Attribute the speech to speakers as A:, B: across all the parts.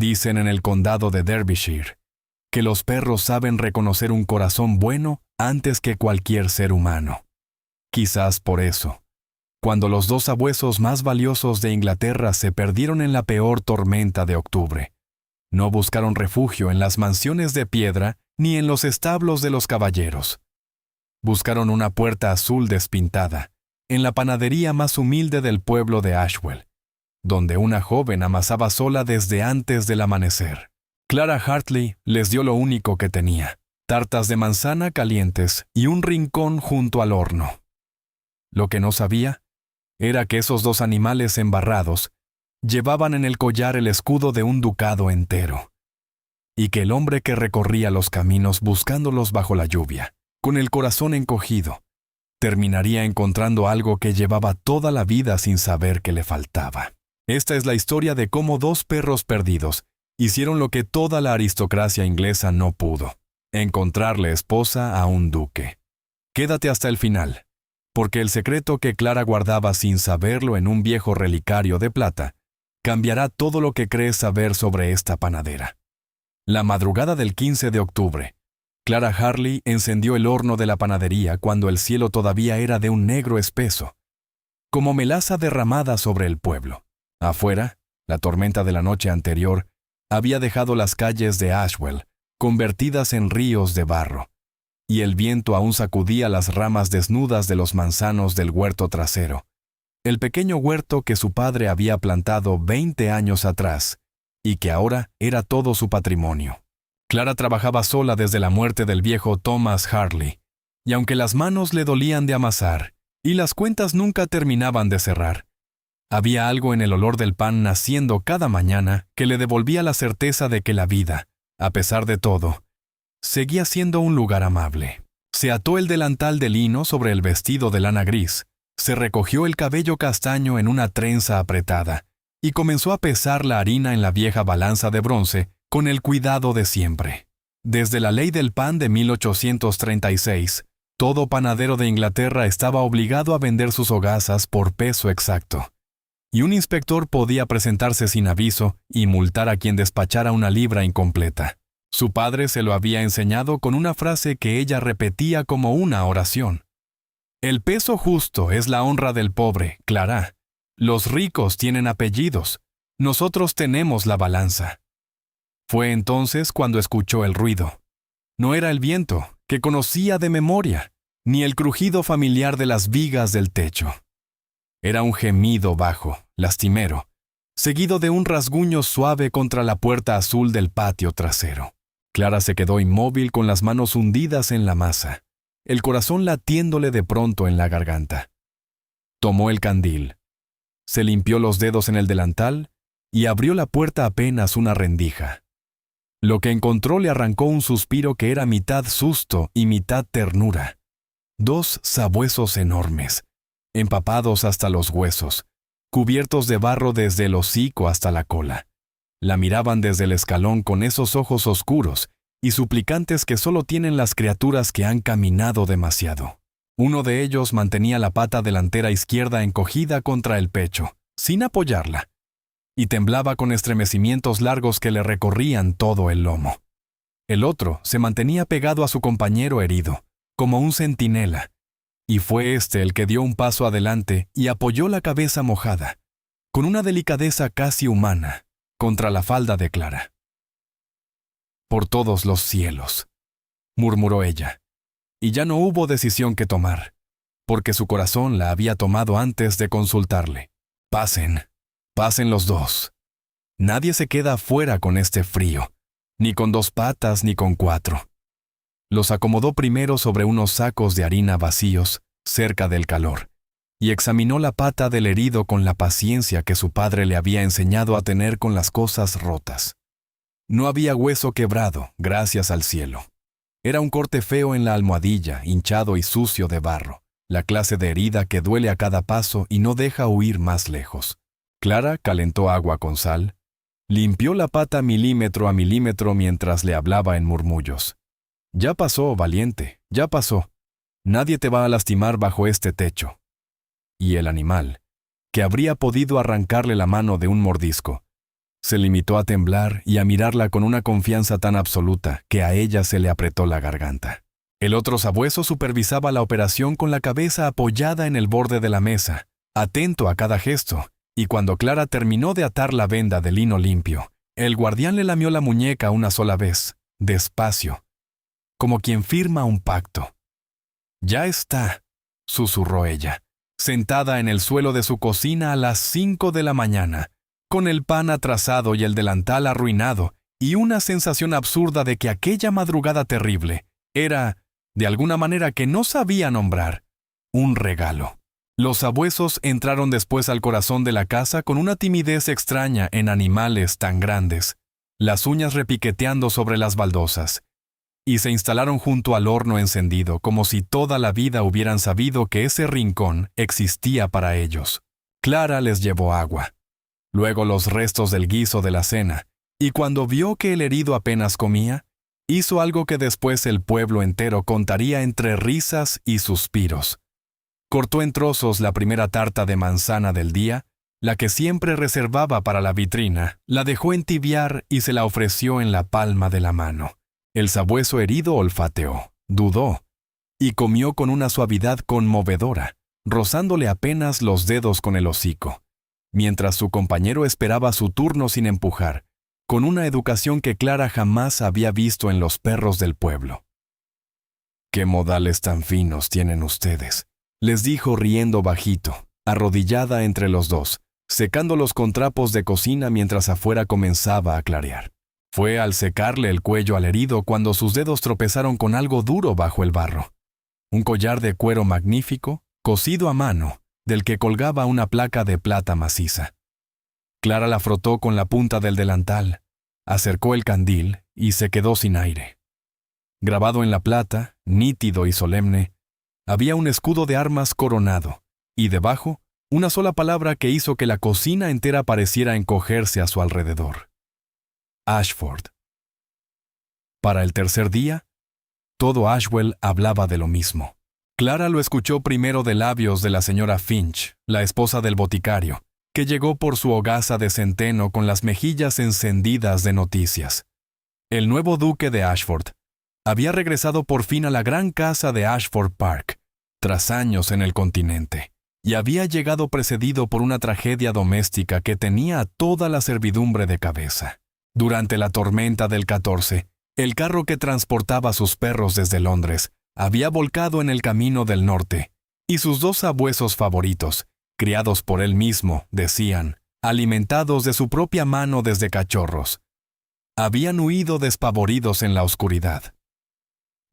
A: Dicen en el condado de Derbyshire que los perros saben reconocer un corazón bueno antes que cualquier ser humano. Quizás por eso, cuando los dos sabuesos más valiosos de Inglaterra se perdieron en la peor tormenta de octubre, no buscaron refugio en las mansiones de piedra ni en los establos de los caballeros. Buscaron una puerta azul despintada en la panadería más humilde del pueblo de Ashwell, donde una joven amasaba sola desde antes del amanecer. Clara Hartley les dio lo único que tenía: tartas de manzana calientes y un rincón junto al horno. Lo que no sabía era que esos dos animales embarrados llevaban en el collar el escudo de un ducado entero, y que el hombre que recorría los caminos buscándolos bajo la lluvia, con el corazón encogido, terminaría encontrando algo que llevaba toda la vida sin saber que le faltaba. Esta es la historia de cómo dos perros perdidos hicieron lo que toda la aristocracia inglesa no pudo: encontrarle esposa a un duque. Quédate hasta el final, porque el secreto que Clara guardaba sin saberlo en un viejo relicario de plata cambiará todo lo que crees saber sobre esta panadera. La madrugada del 15 de octubre, Clara Hartley encendió el horno de la panadería cuando el cielo todavía era de un negro espeso, como melaza derramada sobre el pueblo. Afuera, la tormenta de la noche anterior había dejado las calles de Ashwell convertidas en ríos de barro, y el viento aún sacudía las ramas desnudas de los manzanos del huerto trasero, el pequeño huerto que su padre había plantado 20 años atrás y que ahora era todo su patrimonio. Clara trabajaba sola desde la muerte del viejo Thomas Hartley, y aunque las manos le dolían de amasar y las cuentas nunca terminaban de cerrar, había algo en el olor del pan naciendo cada mañana que le devolvía la certeza de que la vida, a pesar de todo, seguía siendo un lugar amable. Se ató el delantal de lino sobre el vestido de lana gris, se recogió el cabello castaño en una trenza apretada y comenzó a pesar la harina en la vieja balanza de bronce con el cuidado de siempre. Desde la ley del pan de 1836, todo panadero de Inglaterra estaba obligado a vender sus hogazas por peso exacto, y un inspector podía presentarse sin aviso y multar a quien despachara una libra incompleta. Su padre se lo había enseñado con una frase que ella repetía como una oración: «El peso justo es la honra del pobre, Clara. Los ricos tienen apellidos, nosotros tenemos la balanza». Fue entonces cuando escuchó el ruido. No era el viento, que conocía de memoria, ni el crujido familiar de las vigas del techo. Era un gemido bajo, lastimero, seguido de un rasguño suave contra la puerta azul del patio trasero. Clara se quedó inmóvil con las manos hundidas en la masa, el corazón latiéndole de pronto en la garganta. Tomó el candil, se limpió los dedos en el delantal y abrió la puerta apenas una rendija. Lo que encontró le arrancó un suspiro que era mitad susto y mitad ternura. Dos sabuesos enormes, empapados hasta los huesos, cubiertos de barro desde el hocico hasta la cola. La miraban desde el escalón con esos ojos oscuros y suplicantes que solo tienen las criaturas que han caminado demasiado. Uno de ellos mantenía la pata delantera izquierda encogida contra el pecho, sin apoyarla, y temblaba con estremecimientos largos que le recorrían todo el lomo. El otro se mantenía pegado a su compañero herido, como un centinela, y fue este el que dio un paso adelante y apoyó la cabeza mojada, con una delicadeza casi humana, contra la falda de Clara. «Por todos los cielos», murmuró ella, y ya no hubo decisión que tomar, porque su corazón la había tomado antes de consultarle. «Pasen, pasen los dos. Nadie se queda afuera con este frío, ni con 2 patas ni con 4. Los acomodó primero sobre unos sacos de harina vacíos, cerca del calor, y examinó la pata del herido con la paciencia que su padre le había enseñado a tener con las cosas rotas. No había hueso quebrado, gracias al cielo. Era un corte feo en la almohadilla, hinchado y sucio de barro, la clase de herida que duele a cada paso y no deja huir más lejos. Clara calentó agua con sal, limpió la pata milímetro a milímetro mientras le hablaba en murmullos. «Ya pasó, valiente, ya pasó. Nadie te va a lastimar bajo este techo». Y el animal, que habría podido arrancarle la mano de un mordisco, Se limitó a temblar y a mirarla con una confianza tan absoluta que a ella se le apretó la garganta. El otro sabueso supervisaba la operación con la cabeza apoyada en el borde de la mesa, atento a cada gesto, y cuando Clara terminó de atar la venda de lino limpio, el guardián le lamió la muñeca una sola vez, despacio, como quien firma un pacto. «Ya está», susurró ella, sentada en el suelo de su cocina a las 5 de la mañana, con el pan atrasado y el delantal arruinado, y una sensación absurda de que aquella madrugada terrible era, de alguna manera que no sabía nombrar, un regalo. Los sabuesos entraron después al corazón de la casa con una timidez extraña en animales tan grandes, las uñas repiqueteando sobre las baldosas, y se instalaron junto al horno encendido como si toda la vida hubieran sabido que ese rincón existía para ellos. Clara les llevó agua, luego los restos del guiso de la cena, y cuando vio que el herido apenas comía, hizo algo que después el pueblo entero contaría entre risas y suspiros. Cortó en trozos la primera tarta de manzana del día, la que siempre reservaba para la vitrina, la dejó entibiar y se la ofreció en la palma de la mano. El sabueso herido olfateó, dudó, y comió con una suavidad conmovedora, rozándole apenas los dedos con el hocico, mientras su compañero esperaba su turno sin empujar, con una educación que Clara jamás había visto en los perros del pueblo. «¿Qué modales tan finos tienen ustedes?», les dijo riendo bajito, arrodillada entre los dos, secándolos con trapos de cocina mientras afuera comenzaba a clarear. Fue al secarle el cuello al herido cuando sus dedos tropezaron con algo duro bajo el barro. Un collar de cuero magnífico, cosido a mano, del que colgaba una placa de plata maciza. Clara la frotó con la punta del delantal, acercó el candil y se quedó sin aire. Grabado en la plata, nítido y solemne, había un escudo de armas coronado, y debajo, una sola palabra que hizo que la cocina entera pareciera encogerse a su alrededor. Ashford. Para el tercer día, todo Ashwell hablaba de lo mismo. Clara lo escuchó primero de labios de la señora Finch, la esposa del boticario, que llegó por su hogaza de centeno con las mejillas encendidas de noticias. El nuevo duque de Ashford había regresado por fin a la gran casa de Ashford Park, tras años en el continente, y había llegado precedido por una tragedia doméstica que tenía a toda la servidumbre de cabeza. Durante la tormenta del 14, el carro que transportaba sus perros desde Londres había volcado en el camino del norte, y sus dos sabuesos favoritos, criados por él mismo, decían, alimentados de su propia mano desde cachorros, habían huido despavoridos en la oscuridad.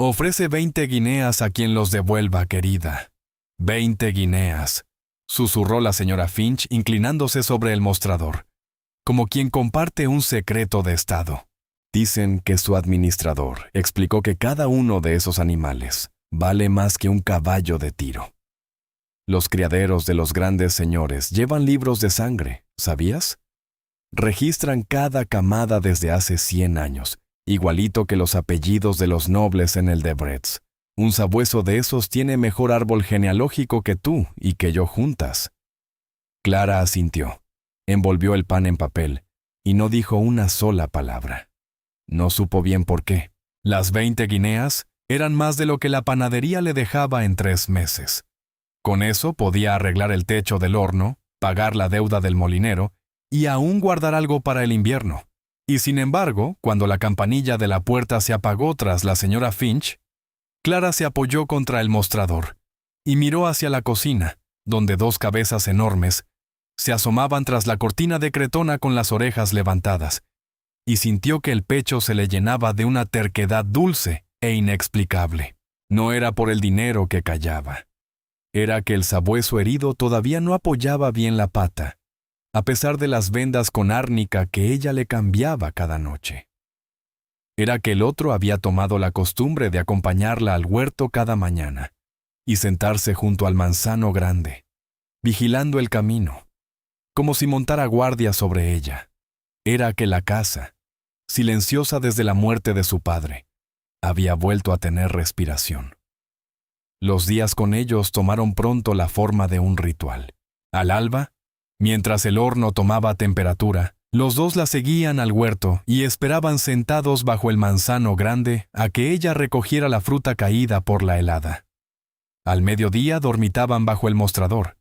A: «Ofrece 20 guineas a quien los devuelva, querida». 20 guineas, susurró la señora Finch inclinándose sobre el mostrador, como quien comparte un secreto de estado. Dicen que su administrador explicó que cada uno de esos animales vale más que un caballo de tiro. Los criaderos de los grandes señores llevan libros de sangre, ¿sabías? Registran cada camada desde hace 100 años, igualito que los apellidos de los nobles en el Debrets. Un sabueso de esos tiene mejor árbol genealógico que tú y que yo juntas. Clara asintió, envolvió el pan en papel y no dijo una sola palabra. No supo bien por qué. Las 20 guineas eran más de lo que la panadería le dejaba en 3 meses. Con eso podía arreglar el techo del horno, pagar la deuda del molinero y aún guardar algo para el invierno. Y sin embargo, cuando la campanilla de la puerta se apagó tras la señora Finch, Clara se apoyó contra el mostrador y miró hacia la cocina, donde 2 cabezas enormes se asomaban tras la cortina de cretona con las orejas levantadas, y sintió que el pecho se le llenaba de una terquedad dulce e inexplicable. No era por el dinero que callaba. Era que el sabueso herido todavía no apoyaba bien la pata, a pesar de las vendas con árnica que ella le cambiaba cada noche. Era que el otro había tomado la costumbre de acompañarla al huerto cada mañana y sentarse junto al manzano grande, vigilando el camino, como si montara guardia sobre ella. Era que la casa, silenciosa desde la muerte de su padre, había vuelto a tener respiración. Los días con ellos tomaron pronto la forma de un ritual. Al alba, mientras el horno tomaba temperatura, Los dos la seguían al huerto y esperaban sentados bajo el manzano grande a que ella recogiera la fruta caída por la helada. Al mediodía dormitaban bajo el mostrador,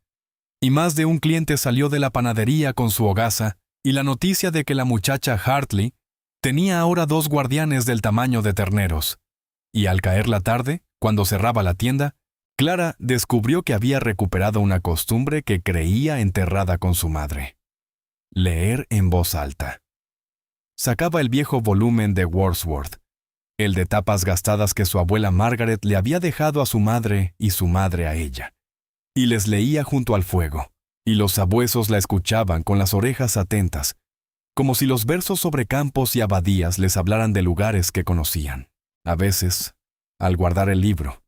A: y más de un cliente salió de la panadería con su hogaza y la noticia de que la muchacha Hartley tenía ahora 2 guardianes del tamaño de terneros. Y al caer la tarde, cuando cerraba la tienda, Clara descubrió que había recuperado una costumbre que creía enterrada con su madre: leer en voz alta. Sacaba el viejo volumen de Wordsworth, el de tapas gastadas que su abuela Margaret le había dejado a su madre y su madre a ella, y les leía junto al fuego, y los sabuesos la escuchaban con las orejas atentas, como si los versos sobre campos y abadías les hablaran de lugares que conocían. A veces, al guardar el libro,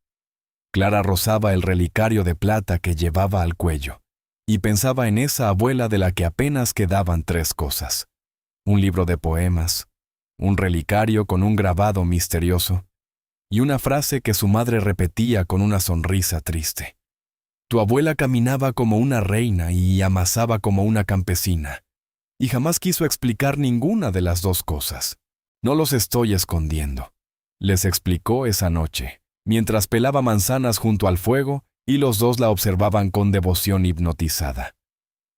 A: Clara rozaba el relicario de plata que llevaba al cuello, y pensaba en esa abuela de la que apenas quedaban 3 cosas: un libro de poemas, un relicario con un grabado misterioso, y una frase que su madre repetía con una sonrisa triste: tu abuela caminaba como una reina y amasaba como una campesina, y jamás quiso explicar ninguna de las 2 cosas. No los estoy escondiendo, les explicó esa noche, mientras pelaba manzanas junto al fuego y los dos la observaban con devoción hipnotizada.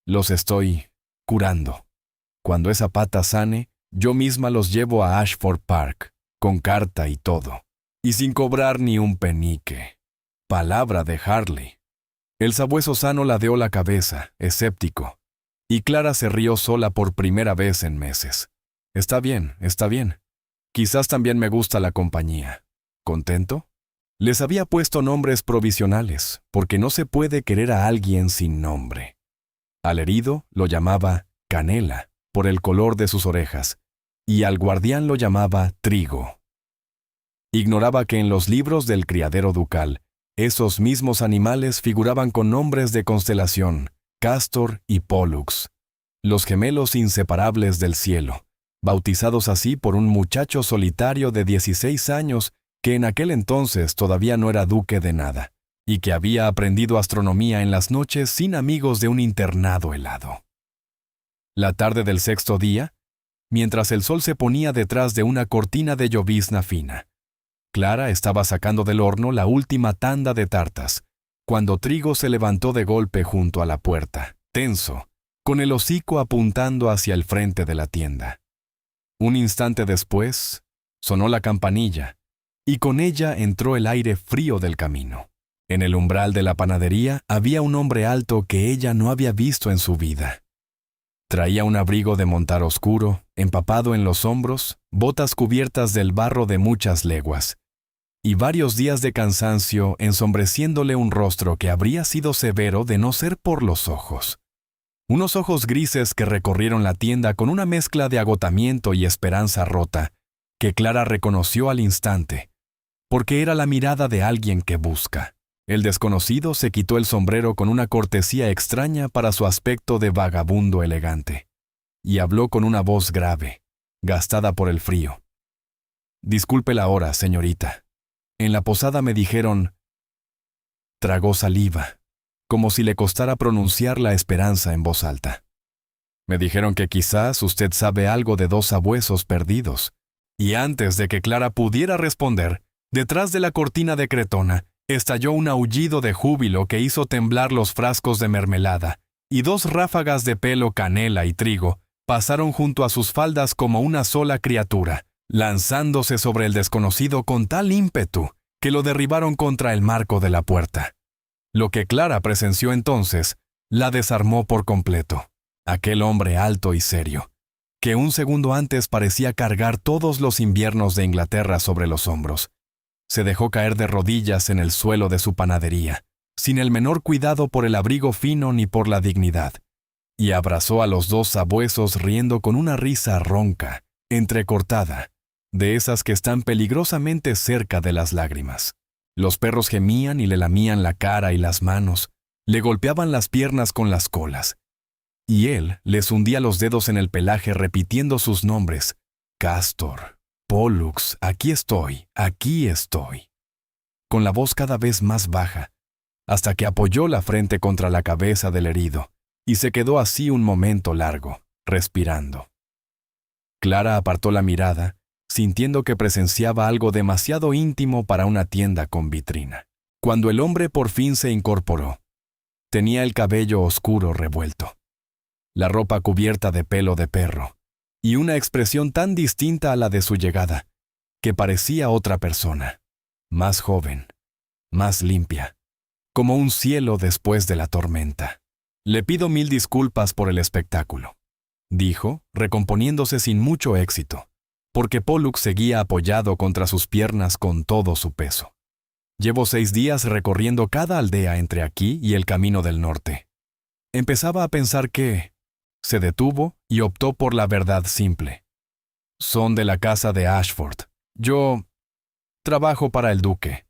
A: Los estoy curando. Cuando esa pata sane, yo misma los llevo a Ashford Park, con carta y todo, y sin cobrar ni un penique. Palabra de Hartley. El sabueso sano ladeó la cabeza, escéptico, y Clara se rió sola por primera vez en meses. Está bien, está bien. Quizás también me gusta la compañía. ¿Contento? Les había puesto nombres provisionales, porque no se puede querer a alguien sin nombre. Al herido lo llamaba Canela, por el color de sus orejas, y al guardián lo llamaba Trigo. Ignoraba que en los libros del criadero ducal, esos mismos animales figuraban con nombres de constelación: Castor y Pollux, los gemelos inseparables del cielo, bautizados así por un muchacho solitario de 16 años que en aquel entonces todavía no era duque de nada, y que había aprendido astronomía en las noches sin amigos de un internado helado. La tarde del 6º día, mientras el sol se ponía detrás de una cortina de llovizna fina, Clara estaba sacando del horno la última tanda de tartas, cuando Trigo se levantó de golpe junto a la puerta, tenso, con el hocico apuntando hacia el frente de la tienda. Un instante después, sonó la campanilla, y con ella entró el aire frío del camino. En el umbral de la panadería había un hombre alto que ella no había visto en su vida. Traía un abrigo de montar oscuro, empapado en los hombros, botas cubiertas del barro de muchas leguas, y varios días de cansancio ensombreciéndole un rostro que habría sido severo de no ser por los ojos. Unos ojos grises que recorrieron la tienda con una mezcla de agotamiento y esperanza rota, que Clara reconoció al instante, porque era la mirada de alguien que busca. El desconocido se quitó el sombrero con una cortesía extraña para su aspecto de vagabundo elegante, y habló con una voz grave, gastada por el frío. «Disculpe la hora, señorita. En la posada me dijeron...». Tragó saliva, como si le costara pronunciar la esperanza en voz alta. «Me dijeron que quizás usted sabe algo de 2 sabuesos perdidos». Y antes de que Clara pudiera responder, detrás de la cortina de cretona, estalló un aullido de júbilo que hizo temblar los frascos de mermelada, y 2 ráfagas de pelo canela y trigo pasaron junto a sus faldas como una sola criatura, lanzándose sobre el desconocido con tal ímpetu que lo derribaron contra el marco de la puerta. Lo que Clara presenció entonces la desarmó por completo. Aquel hombre alto y serio, que un segundo antes parecía cargar todos los inviernos de Inglaterra sobre los hombros, se dejó caer de rodillas en el suelo de su panadería, sin el menor cuidado por el abrigo fino ni por la dignidad, y abrazó a los 2 sabuesos riendo con una risa ronca, entrecortada, de esas que están peligrosamente cerca de las lágrimas. Los perros gemían y le lamían la cara y las manos, le golpeaban las piernas con las colas, y él les hundía los dedos en el pelaje repitiendo sus nombres: Castor, Pollux, aquí estoy, con la voz cada vez más baja, hasta que apoyó la frente contra la cabeza del herido, y se quedó así un momento largo, respirando. Clara apartó la mirada, sintiendo que presenciaba algo demasiado íntimo para una tienda con vitrina. Cuando el hombre por fin se incorporó, tenía el cabello oscuro revuelto, la ropa cubierta de pelo de perro, y una expresión tan distinta a la de su llegada, que parecía otra persona, más joven, más limpia, como un cielo después de la tormenta. «Le pido 1000 disculpas por el espectáculo», dijo, recomponiéndose sin mucho éxito, porque Pollux seguía apoyado contra sus piernas con todo su peso. «Llevo 6 días recorriendo cada aldea entre aquí y el camino del norte». Empezaba a pensar que... Se detuvo y optó por la verdad simple. «Son de la casa de Ashford. Yo trabajo para el duque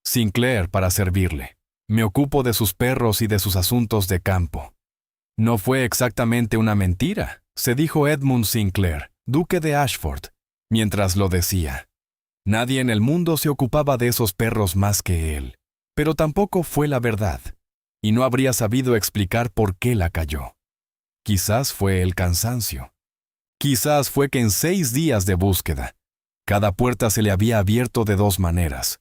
A: Sinclair para servirle. Me ocupo de sus perros y de sus asuntos de campo». «No fue exactamente una mentira», se dijo Edmund Sinclair, duque de Ashford, mientras lo decía. Nadie en el mundo se ocupaba de esos perros más que él. Pero tampoco fue la verdad, y no habría sabido explicar por qué la cayó. Quizás fue el cansancio. Quizás fue que en 6 días de búsqueda, cada puerta se le había abierto de 2 maneras: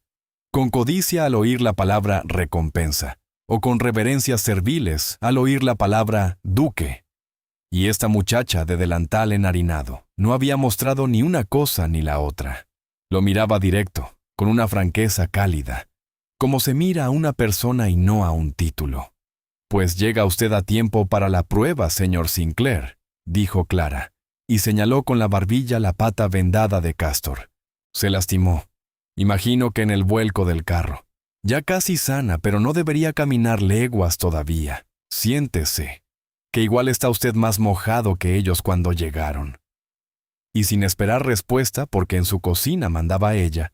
A: con codicia al oír la palabra recompensa, o con reverencias serviles al oír la palabra duque. Y esta muchacha de delantal enharinado no había mostrado ni una cosa ni la otra. Lo miraba directo, con una franqueza cálida, como se mira a una persona y no a un título. «Pues llega usted a tiempo para la prueba, señor Sinclair», dijo Clara, y señaló con la barbilla la pata vendada de Castor. «Se lastimó. Imagino que en el vuelco del carro. Ya casi sana, pero no debería caminar leguas todavía. Siéntese, que igual está usted más mojado que ellos cuando llegaron». Y sin esperar respuesta, porque en su cocina mandaba ella,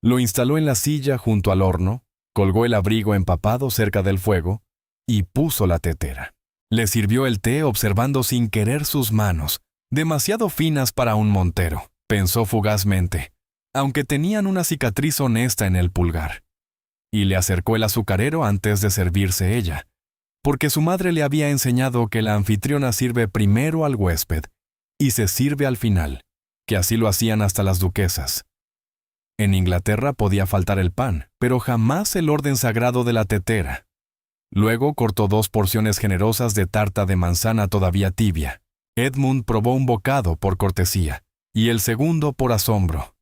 A: lo instaló en la silla junto al horno, colgó el abrigo empapado cerca del fuego y puso la tetera. Le sirvió el té observando sin querer sus manos, demasiado finas para un montero, pensó fugazmente, aunque tenían una cicatriz honesta en el pulgar. Y le acercó el azucarero antes de servirse ella, porque su madre le había enseñado que la anfitriona sirve primero al huésped y se sirve al final, que así lo hacían hasta las duquesas. En Inglaterra podía faltar el pan, pero jamás el orden sagrado de la tetera. Luego cortó 2 porciones generosas de tarta de manzana todavía tibia. Edmund probó un bocado por cortesía, y el segundo por asombro.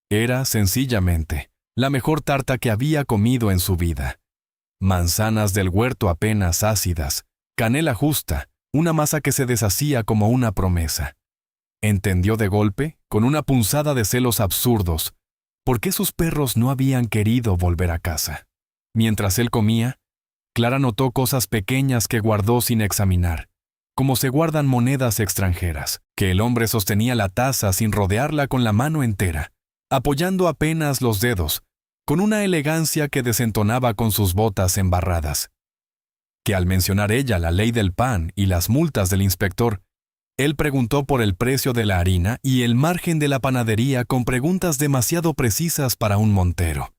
A: Era, sencillamente, la mejor tarta que había comido en su vida. Manzanas del huerto apenas ácidas, canela justa, una masa que se deshacía como una promesa. Entendió de golpe, con una punzada de celos absurdos, por qué sus perros no habían querido volver a casa. Mientras él comía, Clara notó cosas pequeñas que guardó sin examinar, como se guardan monedas extranjeras, que el hombre sostenía la taza sin rodearla con la mano entera, apoyando apenas los dedos, con una elegancia que desentonaba con sus botas embarradas. Que al mencionar ella la ley del pan y las multas del inspector, él preguntó por el precio de la harina y el margen de la panadería con preguntas demasiado precisas para un montero,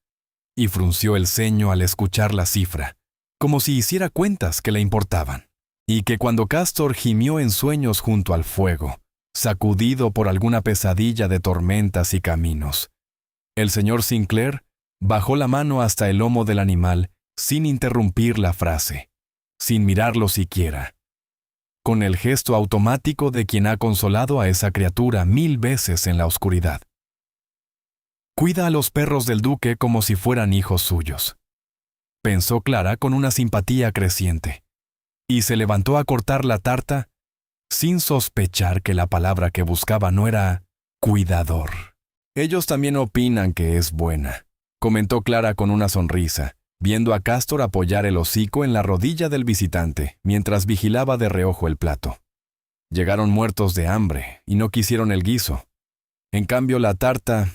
A: y frunció el ceño al escuchar la cifra, como si hiciera cuentas que le importaban, y que cuando Castor gimió en sueños junto al fuego, sacudido por alguna pesadilla de tormentas y caminos, el señor Sinclair bajó la mano hasta el lomo del animal sin interrumpir la frase, sin mirarlo siquiera, con el gesto automático de quien ha consolado a esa criatura 1000 veces en la oscuridad. «Cuida a los perros del duque como si fueran hijos suyos», pensó Clara con una simpatía creciente, y se levantó a cortar la tarta sin sospechar que la palabra que buscaba no era cuidador. «Ellos también opinan que es buena», comentó Clara con una sonrisa, viendo a Castor apoyar el hocico en la rodilla del visitante mientras vigilaba de reojo el plato. Llegaron muertos de hambre y no quisieron el guiso. En cambio, la tarta,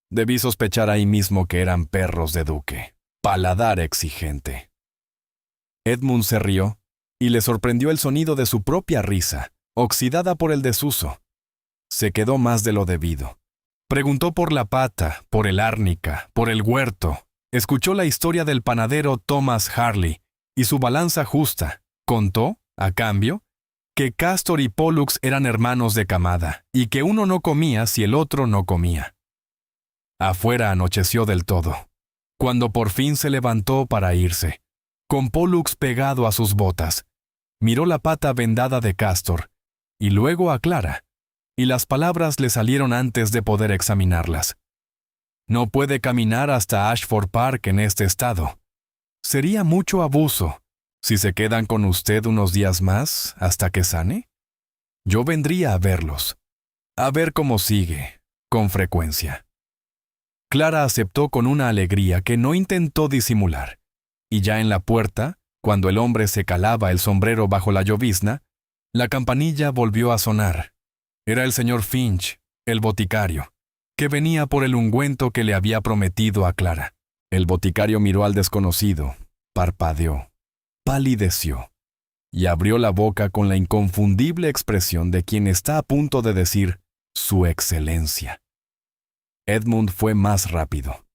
A: debí sospechar ahí mismo que eran perros de duque. Paladar exigente. Edmund se rió y le sorprendió el sonido de su propia risa, oxidada por el desuso. Se quedó más de lo debido. Preguntó por la pata, por el árnica, por el huerto. Escuchó la historia del panadero Thomas Harley y su balanza justa. Contó, a cambio, que Castor y Pollux eran hermanos de camada, y que uno no comía si el otro no comía. Afuera anocheció del todo, cuando por fin se levantó para irse, con Pollux pegado a sus botas. Miró la pata vendada de Castor, y luego a Clara, y las palabras le salieron antes de poder examinarlas. No puede caminar hasta Ashford Park en este estado. Sería mucho abuso si se quedan con usted unos días más hasta que sane. Yo vendría a verlos, a ver cómo sigue, con frecuencia. Clara aceptó con una alegría que no intentó disimular, y ya en la puerta, cuando el hombre se calaba el sombrero bajo la llovizna, la campanilla volvió a sonar. Era el señor Finch, el boticario, que venía por el ungüento que le había prometido a Clara. El boticario miró al desconocido, parpadeó, palideció, y abrió la boca con la inconfundible expresión de quien está a punto de decir «Su Excelencia». Edmund fue más rápido.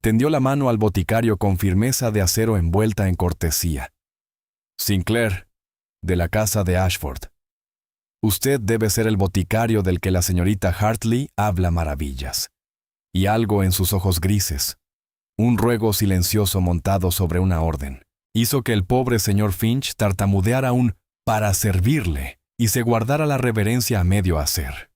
A: Tendió la mano al boticario con firmeza de acero envuelta en cortesía. «Sinclair, de la casa de Ashford. Usted debe ser el boticario del que la señorita Hartley habla maravillas». Y algo en sus ojos grises, un ruego silencioso montado sobre una orden, hizo que el pobre señor Finch tartamudeara un «para servirle» y se guardara la reverencia a medio hacer.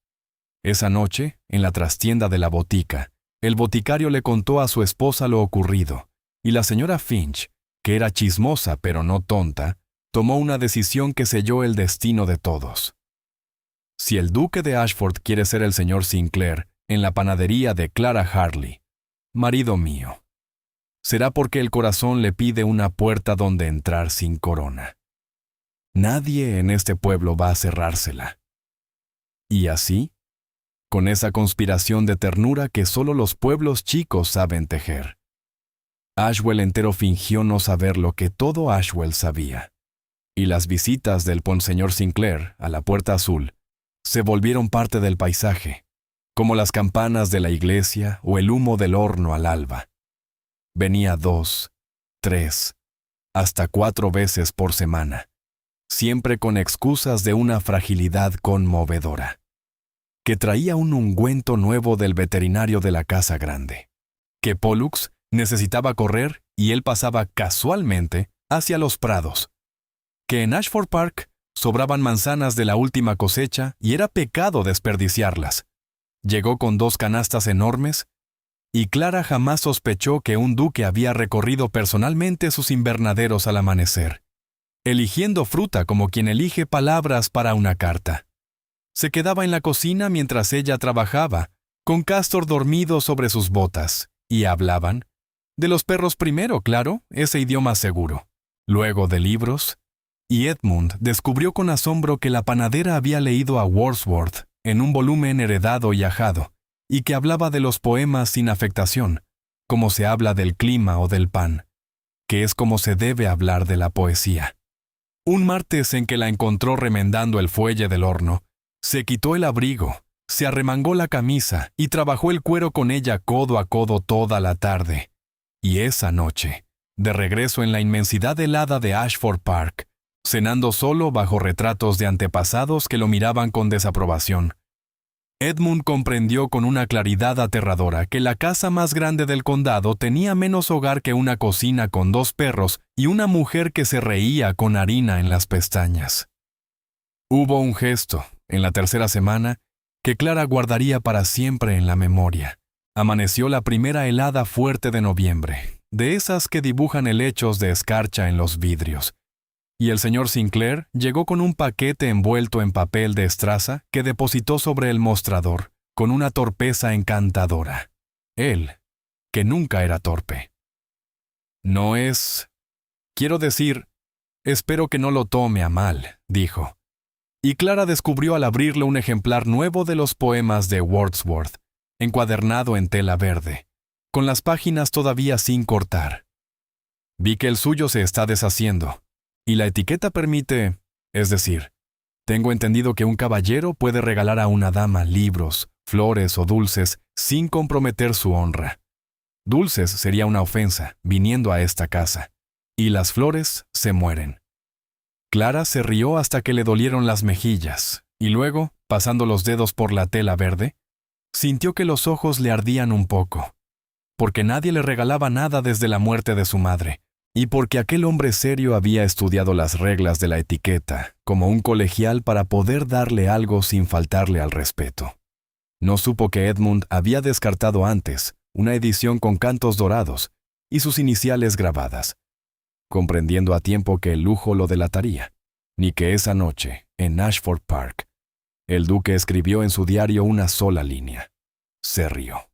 A: Esa noche, en la trastienda de la botica, el boticario le contó a su esposa lo ocurrido, y la señora Finch, que era chismosa pero no tonta, tomó una decisión que selló el destino de todos. Si el duque de Ashford quiere ser el señor Sinclair en la panadería de Clara Hartley, marido mío, será porque el corazón le pide una puerta donde entrar sin corona. Nadie en este pueblo va a cerrársela. Y así, con esa conspiración de ternura que solo los pueblos chicos saben tejer. Ashwell entero fingió no saber lo que todo Ashwell sabía, y las visitas del monseñor Sinclair a la Puerta Azul se volvieron parte del paisaje, como las campanas de la iglesia o el humo del horno al alba. Venía 2, 3, hasta 4 veces por semana, siempre con excusas de una fragilidad conmovedora, que traía un ungüento nuevo del veterinario de la casa grande, que Pollux necesitaba correr y él pasaba casualmente hacia los prados, que en Ashford Park sobraban manzanas de la última cosecha y era pecado desperdiciarlas. Llegó con 2 canastas enormes, y Clara jamás sospechó que un duque había recorrido personalmente sus invernaderos al amanecer, eligiendo fruta como quien elige palabras para una carta. Se quedaba en la cocina mientras ella trabajaba, con Castor dormido sobre sus botas, y hablaban de los perros primero, claro, ese idioma seguro, luego de libros, y Edmund descubrió con asombro que la panadera había leído a Wordsworth en un volumen heredado y ajado, y que hablaba de los poemas sin afectación, como se habla del clima o del pan, que es como se debe hablar de la poesía. Un martes en que la encontró remendando el fuelle del horno, se quitó el abrigo, se arremangó la camisa y trabajó el cuero con ella codo a codo toda la tarde. Y esa noche, de regreso en la inmensidad helada de Ashford Park, cenando solo bajo retratos de antepasados que lo miraban con desaprobación, Edmund comprendió con una claridad aterradora que la casa más grande del condado tenía menos hogar que una cocina con 2 perros y una mujer que se reía con harina en las pestañas. Hubo un gesto, en la 3ª semana, que Clara guardaría para siempre en la memoria. Amaneció la primera helada fuerte de noviembre, de esas que dibujan helechos de escarcha en los vidrios, y el señor Sinclair llegó con un paquete envuelto en papel de estraza que depositó sobre el mostrador, con una torpeza encantadora. Él, que nunca era torpe. No es... Quiero decir, espero que no lo tome a mal, dijo. Y Clara descubrió al abrirle un ejemplar nuevo de los poemas de Wordsworth, encuadernado en tela verde, con las páginas todavía sin cortar. Vi que el suyo se está deshaciendo. Y la etiqueta permite, es decir, tengo entendido que un caballero puede regalar a una dama libros, flores o dulces sin comprometer su honra. Dulces sería una ofensa, viniendo a esta casa, y las flores se mueren. Clara se rió hasta que le dolieron las mejillas, y luego, pasando los dedos por la tela verde, sintió que los ojos le ardían un poco, porque nadie le regalaba nada desde la muerte de su madre, y porque aquel hombre serio había estudiado las reglas de la etiqueta como un colegial para poder darle algo sin faltarle al respeto. No supo que Edmund había descartado antes una edición con cantos dorados y sus iniciales grabadas, comprendiendo a tiempo que el lujo lo delataría, ni que esa noche, en Ashford Park, el duque escribió en su diario una sola línea. Se rió.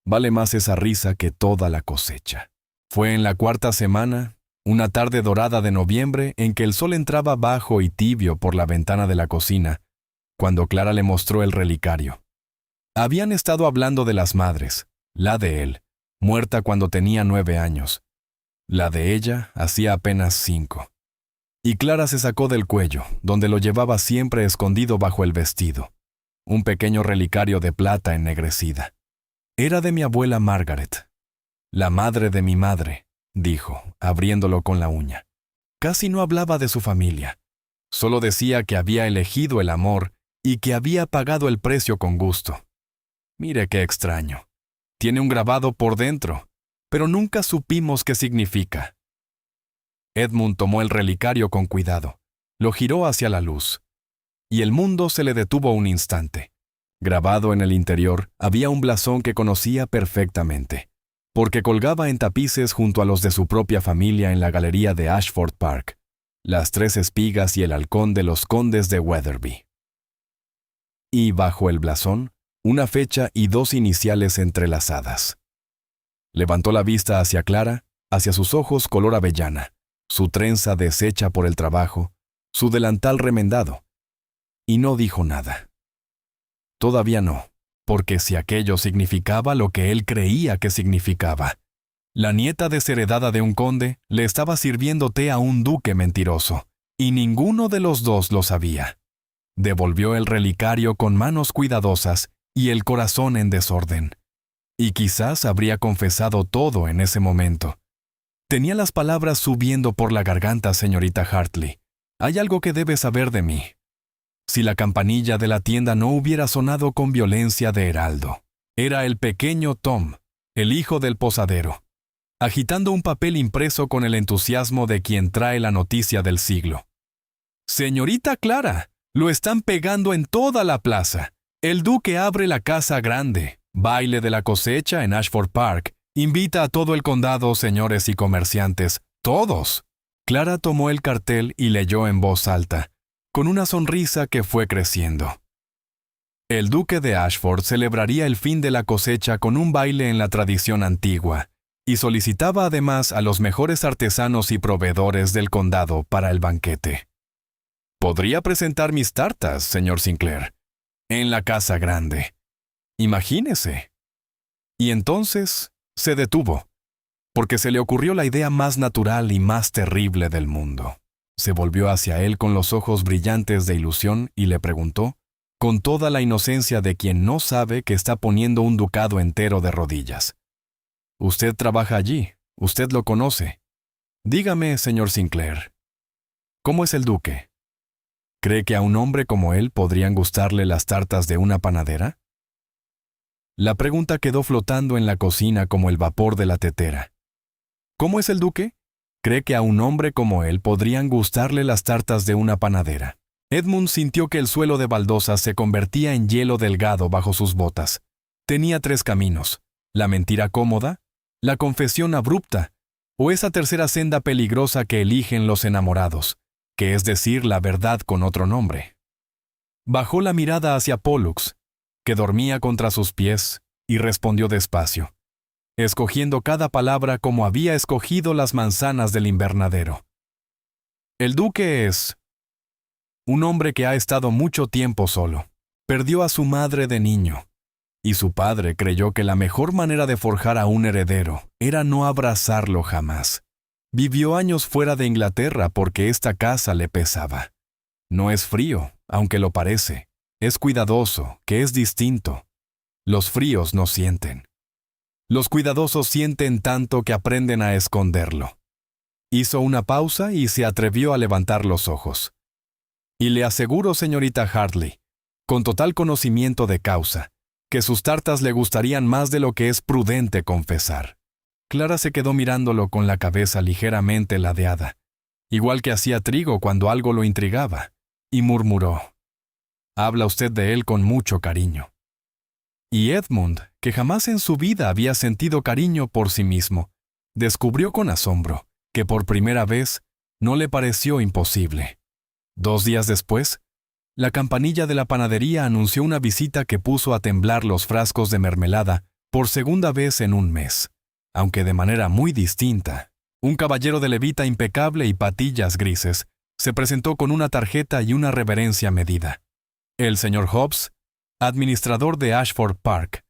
A: Vale más esa risa que toda la cosecha. Fue en la cuarta semana, una tarde dorada de noviembre en que el sol entraba bajo y tibio por la ventana de la cocina, cuando Clara le mostró el relicario. Habían estado hablando de las madres, la de él, muerta cuando tenía 9 años. La de ella hacía apenas 5. Y Clara se sacó del cuello, donde lo llevaba siempre escondido bajo el vestido, un pequeño relicario de plata ennegrecida. Era de mi abuela Margaret, la madre de mi madre, dijo, abriéndolo con la uña. Casi no hablaba de su familia. Solo decía que había elegido el amor y que había pagado el precio con gusto. Mire qué extraño. Tiene un grabado por dentro, pero nunca supimos qué significa. Edmund tomó el relicario con cuidado, lo giró hacia la luz, y el mundo se le detuvo un instante. Grabado en el interior había un blasón que conocía perfectamente, porque colgaba en tapices junto a los de su propia familia en la galería de Ashford Park, las 3 espigas y el halcón de los condes de Wetherby. Y bajo el blasón, una fecha y 2 iniciales entrelazadas. Levantó la vista hacia Clara, hacia sus ojos color avellana, su trenza deshecha por el trabajo, su delantal remendado, y no dijo nada. Todavía no, porque si aquello significaba lo que él creía que significaba, la nieta desheredada de un conde le estaba sirviendo té a un duque mentiroso, y ninguno de los dos lo sabía. Devolvió el relicario con manos cuidadosas y el corazón en desorden. Y quizás habría confesado todo en ese momento. Tenía las palabras subiendo por la garganta, señorita Hartley. Hay algo que debe saber de mí. Si la campanilla de la tienda no hubiera sonado con violencia de heraldo, era el pequeño Tom, el hijo del posadero, agitando un papel impreso con el entusiasmo de quien trae la noticia del siglo. «Señorita Clara, lo están pegando en toda la plaza. El duque abre la casa grande, baile de la cosecha en Ashford Park, invita a todo el condado, señores y comerciantes, todos». Clara tomó el cartel y leyó en voz alta, con una sonrisa que fue creciendo. El duque de Ashford celebraría el fin de la cosecha con un baile en la tradición antigua, y solicitaba además a los mejores artesanos y proveedores del condado para el banquete. «Podría presentar mis tartas, señor Sinclair, en la casa grande. Imagínese». Y entonces se detuvo, porque se le ocurrió la idea más natural y más terrible del mundo. Se volvió hacia él con los ojos brillantes de ilusión y le preguntó, con toda la inocencia de quien no sabe que está poniendo un ducado entero de rodillas: «Usted trabaja allí, usted lo conoce. Dígame, señor Sinclair, ¿cómo es el duque? ¿Cree que a un hombre como él podrían gustarle las tartas de una panadera?» La pregunta quedó flotando en la cocina como el vapor de la tetera. ¿Cómo es el duque? ¿Cree que a un hombre como él podrían gustarle las tartas de una panadera? Edmund sintió que el suelo de baldosas se convertía en hielo delgado bajo sus botas. Tenía 3 caminos: la mentira cómoda, la confesión abrupta, o esa tercera senda peligrosa que eligen los enamorados, que es decir la verdad con otro nombre. Bajó la mirada hacia Pollux, que dormía contra sus pies, y respondió despacio, escogiendo cada palabra como había escogido las manzanas del invernadero. «El duque es un hombre que ha estado mucho tiempo solo. Perdió a su madre de niño, y su padre creyó que la mejor manera de forjar a un heredero era no abrazarlo jamás. Vivió años fuera de Inglaterra porque esta casa le pesaba. No es frío, aunque lo parece. Es cuidadoso, que es distinto. Los fríos no sienten. Los cuidadosos sienten tanto que aprenden a esconderlo. Hizo una pausa y se atrevió a levantar los ojos. Y le aseguro, señorita Hartley, con total conocimiento de causa, que sus tartas le gustarían más de lo que es prudente confesar. Clara se quedó mirándolo con la cabeza ligeramente ladeada, igual que hacía Trigo cuando algo lo intrigaba, y murmuró: «Habla usted de él con mucho cariño». Y Edmund, que jamás en su vida había sentido cariño por sí mismo, descubrió con asombro que por primera vez no le pareció imposible. 2 días después, la campanilla de la panadería anunció una visita que puso a temblar los frascos de mermelada por segunda vez en un mes, aunque de manera muy distinta. Un caballero de levita impecable y patillas grises se presentó con una tarjeta y una reverencia medida. El señor Hobbs, administrador de Ashford Park,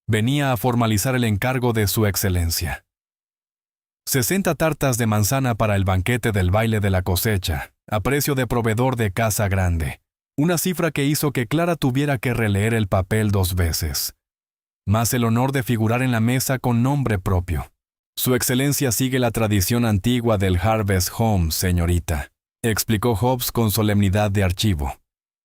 A: venía a formalizar el encargo de su excelencia. 60 tartas de manzana para el banquete del baile de la cosecha, a precio de proveedor de casa grande, una cifra que hizo que Clara tuviera que releer el papel 2 veces. Más el honor de figurar en la mesa con nombre propio. Su excelencia sigue la tradición antigua del Harvest Home, señorita, explicó Hobbs con solemnidad de archivo.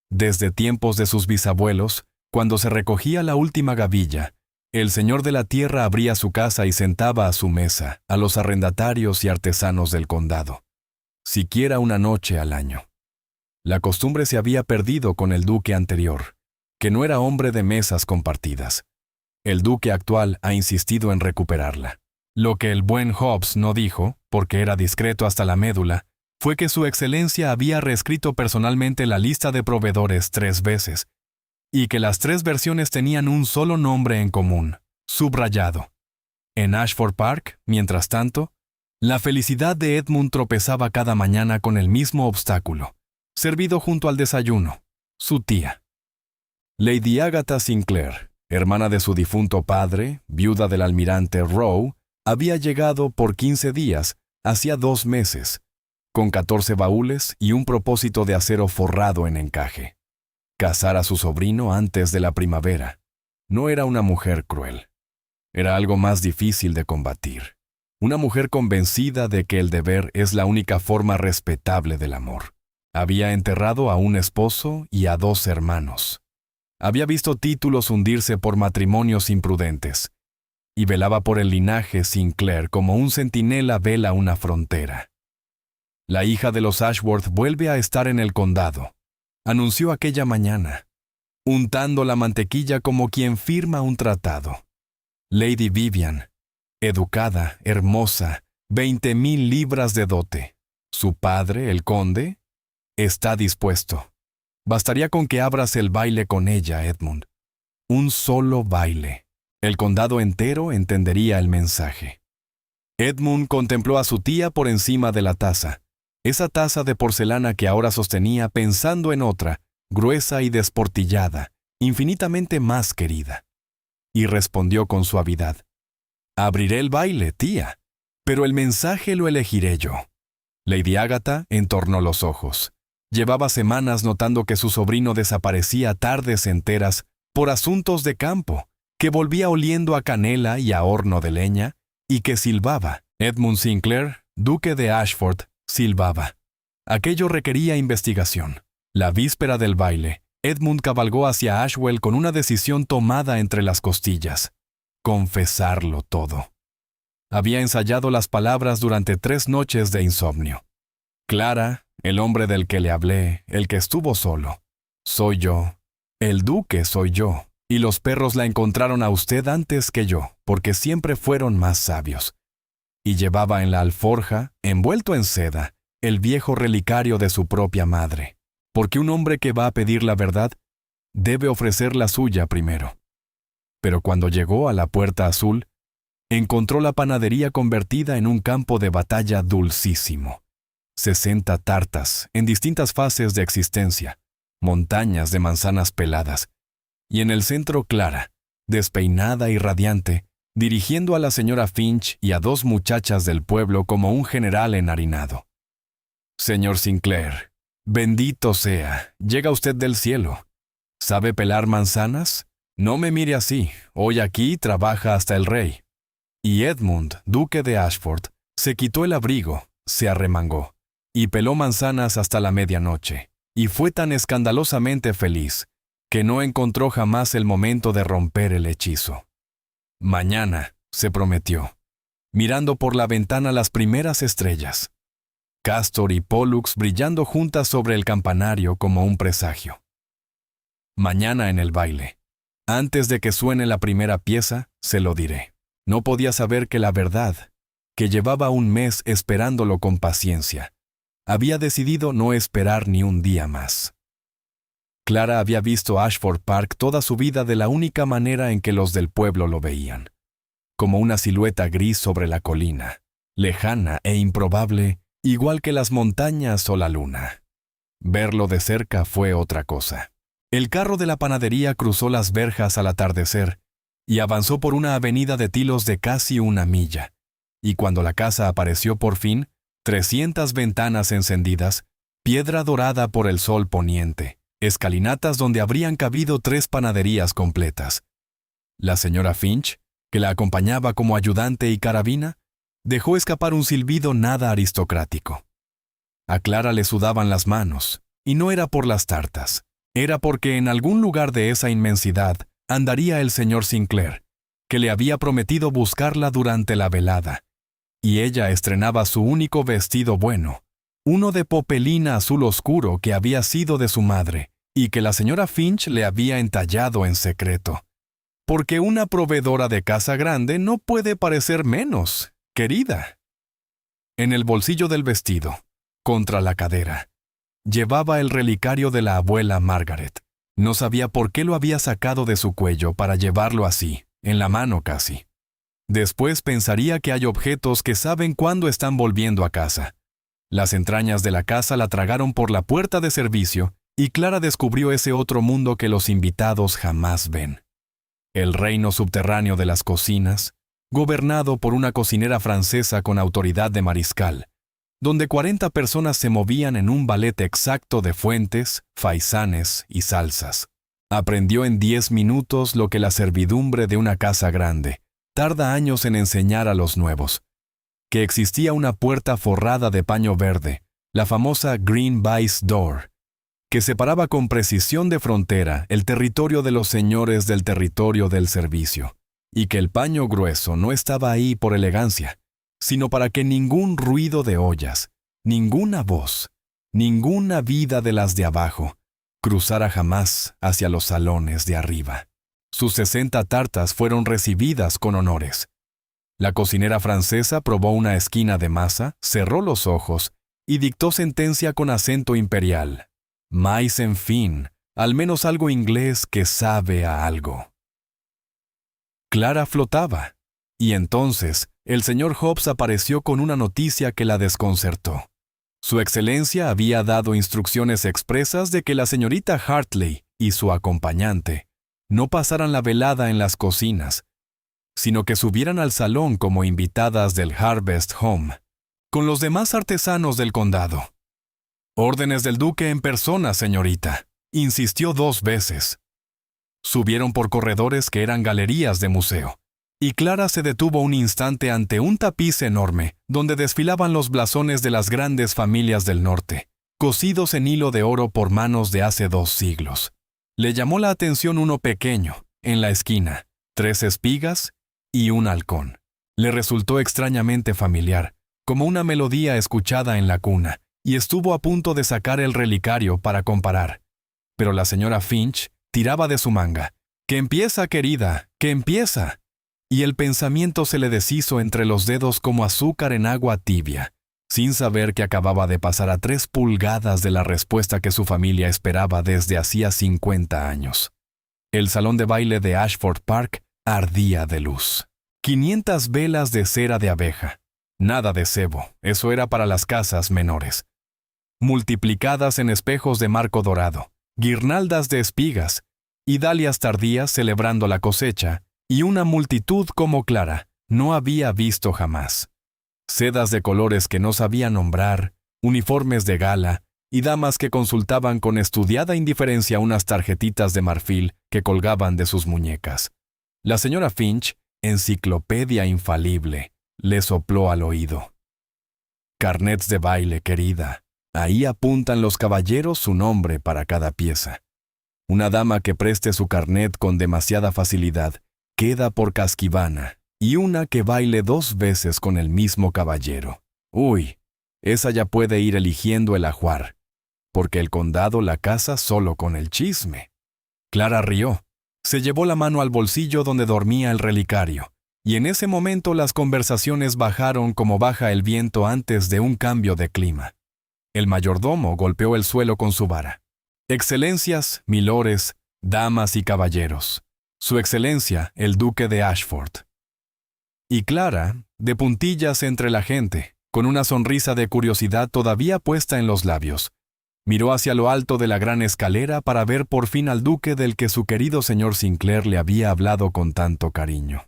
A: Desde tiempos de sus bisabuelos, cuando se recogía la última gavilla, el señor de la tierra abría su casa y sentaba a su mesa a los arrendatarios y artesanos del condado, siquiera una noche al año. La costumbre se había perdido con el duque anterior, que no era hombre de mesas compartidas. El duque actual ha insistido en recuperarla. Lo que el buen Hobbs no dijo, porque era discreto hasta la médula, fue que su excelencia había reescrito personalmente la lista de proveedores 3 veces, y que las 3 versiones tenían un solo nombre en común, subrayado. En Ashford Park, mientras tanto, la felicidad de Edmund tropezaba cada mañana con el mismo obstáculo, servido junto al desayuno, su tía. Lady Agatha Sinclair, hermana de su difunto padre, viuda del almirante Rowe, había llegado por 15 días, hacía 2 meses, con 14 baúles y un propósito de acero forrado en encaje. Casar a su sobrino antes de la primavera. No era una mujer cruel. Era algo más difícil de combatir. Una mujer convencida de que el deber es la única forma respetable del amor. Había enterrado a un esposo y a 2 hermanos. Había visto títulos hundirse por matrimonios imprudentes, y velaba por el linaje Sinclair como un centinela vela una frontera. La hija de los Ashworth vuelve a estar en el condado, anunció aquella mañana, untando la mantequilla como quien firma un tratado. Lady Vivian, educada, hermosa, 20,000 libras de dote. Su padre, el conde, está dispuesto. Bastaría con que abras el baile con ella, Edmund. Un solo baile. El condado entero entendería el mensaje. Edmund contempló a su tía por encima de la taza. Esa taza de porcelana que ahora sostenía pensando en otra, gruesa y desportillada, infinitamente más querida. Y respondió con suavidad: «Abriré el baile, tía, pero el mensaje lo elegiré yo». Lady Agatha entornó los ojos. Llevaba semanas notando que su sobrino desaparecía tardes enteras por asuntos de campo, que volvía oliendo a canela y a horno de leña, y que silbaba. Edmund Sinclair, duque de Ashford, silbaba. Aquello requería investigación. La víspera del baile, Edmund cabalgó hacia Ashwell con una decisión tomada entre las costillas: confesarlo todo. Había ensayado las palabras durante 3 noches de insomnio. Clara, el hombre del que le hablé, el que estuvo solo, soy yo. El duque soy yo. Y los perros la encontraron a usted antes que yo, porque siempre fueron más sabios. Y llevaba en la alforja, envuelto en seda, el viejo relicario de su propia madre, porque un hombre que va a pedir la verdad debe ofrecer la suya primero. Pero cuando llegó a la Puerta Azul, encontró la panadería convertida en un campo de batalla dulcísimo. 60 tartas en distintas fases de existencia, montañas de manzanas peladas, y en el centro Clara, despeinada y radiante, dirigiendo a la señora Finch y a 2 muchachas del pueblo como un general enharinado. «Señor Sinclair, bendito sea, llega usted del cielo. ¿Sabe pelar manzanas? No me mire así, hoy aquí trabaja hasta el rey». Y Edmund, duque de Ashford, se quitó el abrigo se arremangó y peló manzanas hasta la medianoche, y fue tan escandalosamente feliz que no encontró jamás el momento de romper el hechizo. Mañana, se prometió, mirando por la ventana las primeras estrellas, Castor y Pólux brillando juntas sobre el campanario como un presagio. Mañana en el baile, antes de que suene la primera pieza, se lo diré. No podía saber que la verdad, que llevaba un mes esperándolo con paciencia, había decidido no esperar ni un día más. Clara había visto Ashford Park toda su vida de la única manera en que los del pueblo lo veían, como una silueta gris sobre la colina, lejana e improbable, igual que las montañas o la luna. Verlo de cerca fue otra cosa. El carro de la panadería cruzó las verjas al atardecer y avanzó por una avenida de tilos de casi 1 milla, y cuando la casa apareció por fin, 300 ventanas encendidas, piedra dorada por el sol poniente, escalinatas donde habrían cabido 3 panaderías completas. La señora Finch, que la acompañaba como ayudante y carabina, dejó escapar un silbido nada aristocrático. A Clara le sudaban las manos, y no era por las tartas, era porque en algún lugar de esa inmensidad andaría el señor Sinclair, que le había prometido buscarla durante la velada, y ella estrenaba su único vestido bueno, uno de popelina azul oscuro que había sido de su madre, y que la señora Finch le había entallado en secreto. Porque una proveedora de casa grande no puede parecer menos querida. En el bolsillo del vestido, contra la cadera, llevaba el relicario de la abuela Margaret. No sabía por qué lo había sacado de su cuello para llevarlo así, en la mano casi. Después pensaría que hay objetos que saben cuándo están volviendo a casa. Las entrañas de la casa la tragaron por la puerta de servicio y Clara descubrió ese otro mundo que los invitados jamás ven. El reino subterráneo de las cocinas, gobernado por una cocinera francesa con autoridad de mariscal, donde 40 personas se movían en un ballet exacto de fuentes, faisanes y salsas. Aprendió en 10 minutos lo que la servidumbre de una casa grande tarda años en enseñar a los nuevos: que existía una puerta forrada de paño verde, la famosa Green Baize Door, que separaba con precisión de frontera el territorio de los señores del territorio del servicio, y que el paño grueso no estaba ahí por elegancia, sino para que ningún ruido de ollas, ninguna voz, ninguna vida de las de abajo, cruzara jamás hacia los salones de arriba. Sus 60 tartas fueron recibidas con honores. La cocinera francesa probó una esquina de masa, cerró los ojos y dictó sentencia con acento imperial: «Mais en fin, al menos algo inglés que sabe a algo». Clara flotaba, y entonces el señor Hobbs apareció con una noticia que la desconcertó. Su excelencia había dado instrucciones expresas de que la señorita Hartley y su acompañante no pasaran la velada en las cocinas, sino que subieran al salón como invitadas del Harvest Home, con los demás artesanos del condado. «Órdenes del duque en persona, señorita», insistió 2 veces. Subieron por corredores que eran galerías de museo, y Clara se detuvo un instante ante un tapiz enorme donde desfilaban los blasones de las grandes familias del norte, cosidos en hilo de oro por manos de hace 2 siglos. Le llamó la atención uno pequeño, en la esquina, 3 espigas y un halcón. Le resultó extrañamente familiar, como una melodía escuchada en la cuna, y estuvo a punto de sacar el relicario para comparar. Pero la señora Finch tiraba de su manga: «¡Que empieza, querida! ¡Que empieza!». Y el pensamiento se le deshizo entre los dedos como azúcar en agua tibia, sin saber que acababa de pasar a 3 pulgadas de la respuesta que su familia esperaba desde hacía 50 años. El salón de baile de Ashford Park ardía de luz. 500 velas de cera de abeja. Nada de cebo, eso era para las casas menores. Multiplicadas en espejos de marco dorado, guirnaldas de espigas y dalias tardías celebrando la cosecha, y una multitud como Clara no había visto jamás. Sedas de colores que no sabía nombrar, uniformes de gala y damas que consultaban con estudiada indiferencia unas tarjetitas de marfil que colgaban de sus muñecas. La señora Finch, enciclopedia infalible, le sopló al oído: Carnets de baile, querida. Ahí apuntan los caballeros su nombre para cada pieza. Una dama que preste su carnet con demasiada facilidad queda por casquivana, y una que baile 2 veces con el mismo caballero. Uy, esa ya puede ir eligiendo el ajuar, porque el condado la casa solo con el chisme. Clara rió. Se llevó la mano al bolsillo donde dormía el relicario, y en ese momento las conversaciones bajaron como baja el viento antes de un cambio de clima. El mayordomo golpeó el suelo con su vara. Excelencias, milores, damas y caballeros. Su excelencia, el duque de Ashford. Y Clara, de puntillas entre la gente, con una sonrisa de curiosidad todavía puesta en los labios, miró hacia lo alto de la gran escalera para ver por fin al duque del que su querido señor Sinclair le había hablado con tanto cariño.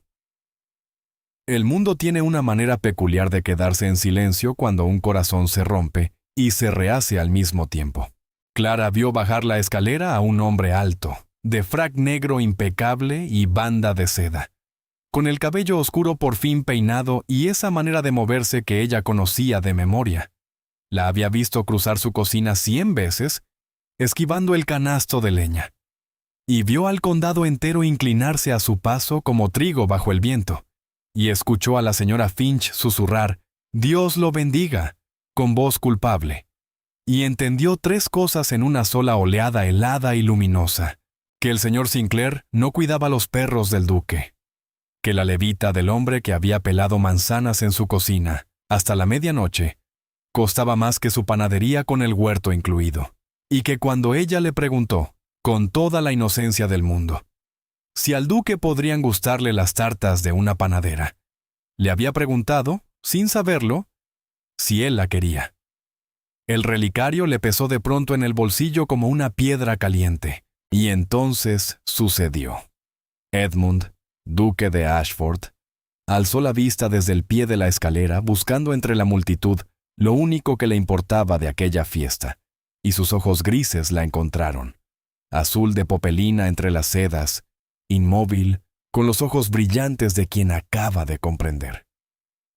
A: El mundo tiene una manera peculiar de quedarse en silencio cuando un corazón se rompe y se rehace al mismo tiempo. Clara vio bajar la escalera a un hombre alto, de frac negro impecable y banda de seda, con el cabello oscuro por fin peinado y esa manera de moverse que ella conocía de memoria. La había visto cruzar su cocina 100 veces, esquivando el canasto de leña, y vio al condado entero inclinarse a su paso como trigo bajo el viento, y escuchó a la señora Finch susurrar, «Dios lo bendiga», con voz culpable, y entendió 3 cosas en una sola oleada helada y luminosa: que el señor Sinclair no cuidaba los perros del duque, que la levita del hombre que había pelado manzanas en su cocina, hasta la medianoche, costaba más que su panadería con el huerto incluido, y que cuando ella le preguntó, con toda la inocencia del mundo, si al duque podrían gustarle las tartas de una panadera, le había preguntado, sin saberlo, si él la quería. El relicario le pesó de pronto en el bolsillo como una piedra caliente, y entonces sucedió. Edmund, duque de Ashford, alzó la vista desde el pie de la escalera buscando entre la multitud lo único que le importaba de aquella fiesta, y sus ojos grises la encontraron, azul de popelina entre las sedas, inmóvil, con los ojos brillantes de quien acaba de comprender.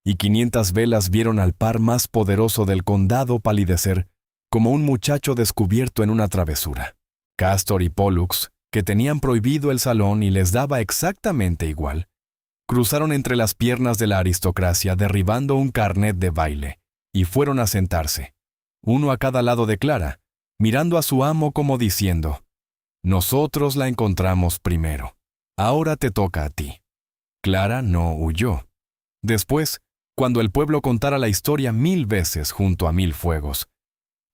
A: Y 500 velas vieron al par más poderoso del condado palidecer como un muchacho descubierto en una travesura. Castor y Pollux, que tenían prohibido el salón y les daba exactamente igual, cruzaron entre las piernas de la aristocracia derribando un carnet de baile, y fueron a sentarse, uno a cada lado de Clara, mirando a su amo como diciendo, «Nosotros la encontramos primero, ahora te toca a ti». Clara no huyó. Después, cuando el pueblo contara la historia 1000 veces junto a 1000 fuegos,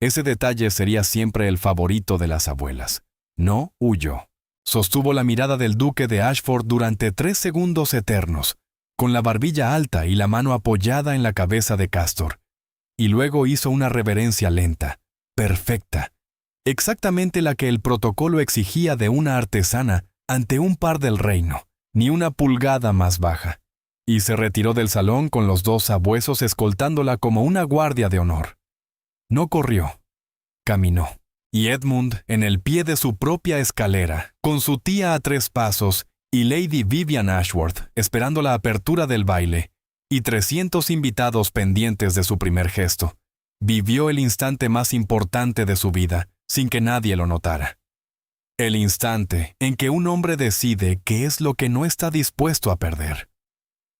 A: ese detalle sería siempre el favorito de las abuelas. No huyó. Sostuvo la mirada del duque de Ashford durante 3 segundos eternos, con la barbilla alta y la mano apoyada en la cabeza de Castor, y luego hizo una reverencia lenta, perfecta, exactamente la que el protocolo exigía de una artesana ante un par del reino, ni una pulgada más baja, y se retiró del salón con los 2 sabuesos escoltándola como una guardia de honor. No corrió, caminó, y Edmund, en el pie de su propia escalera, con su tía a 3 pasos, y Lady Vivian Ashworth esperando la apertura del baile, y 300 invitados pendientes de su primer gesto, vivió el instante más importante de su vida, sin que nadie lo notara. El instante en que un hombre decide qué es lo que no está dispuesto a perder.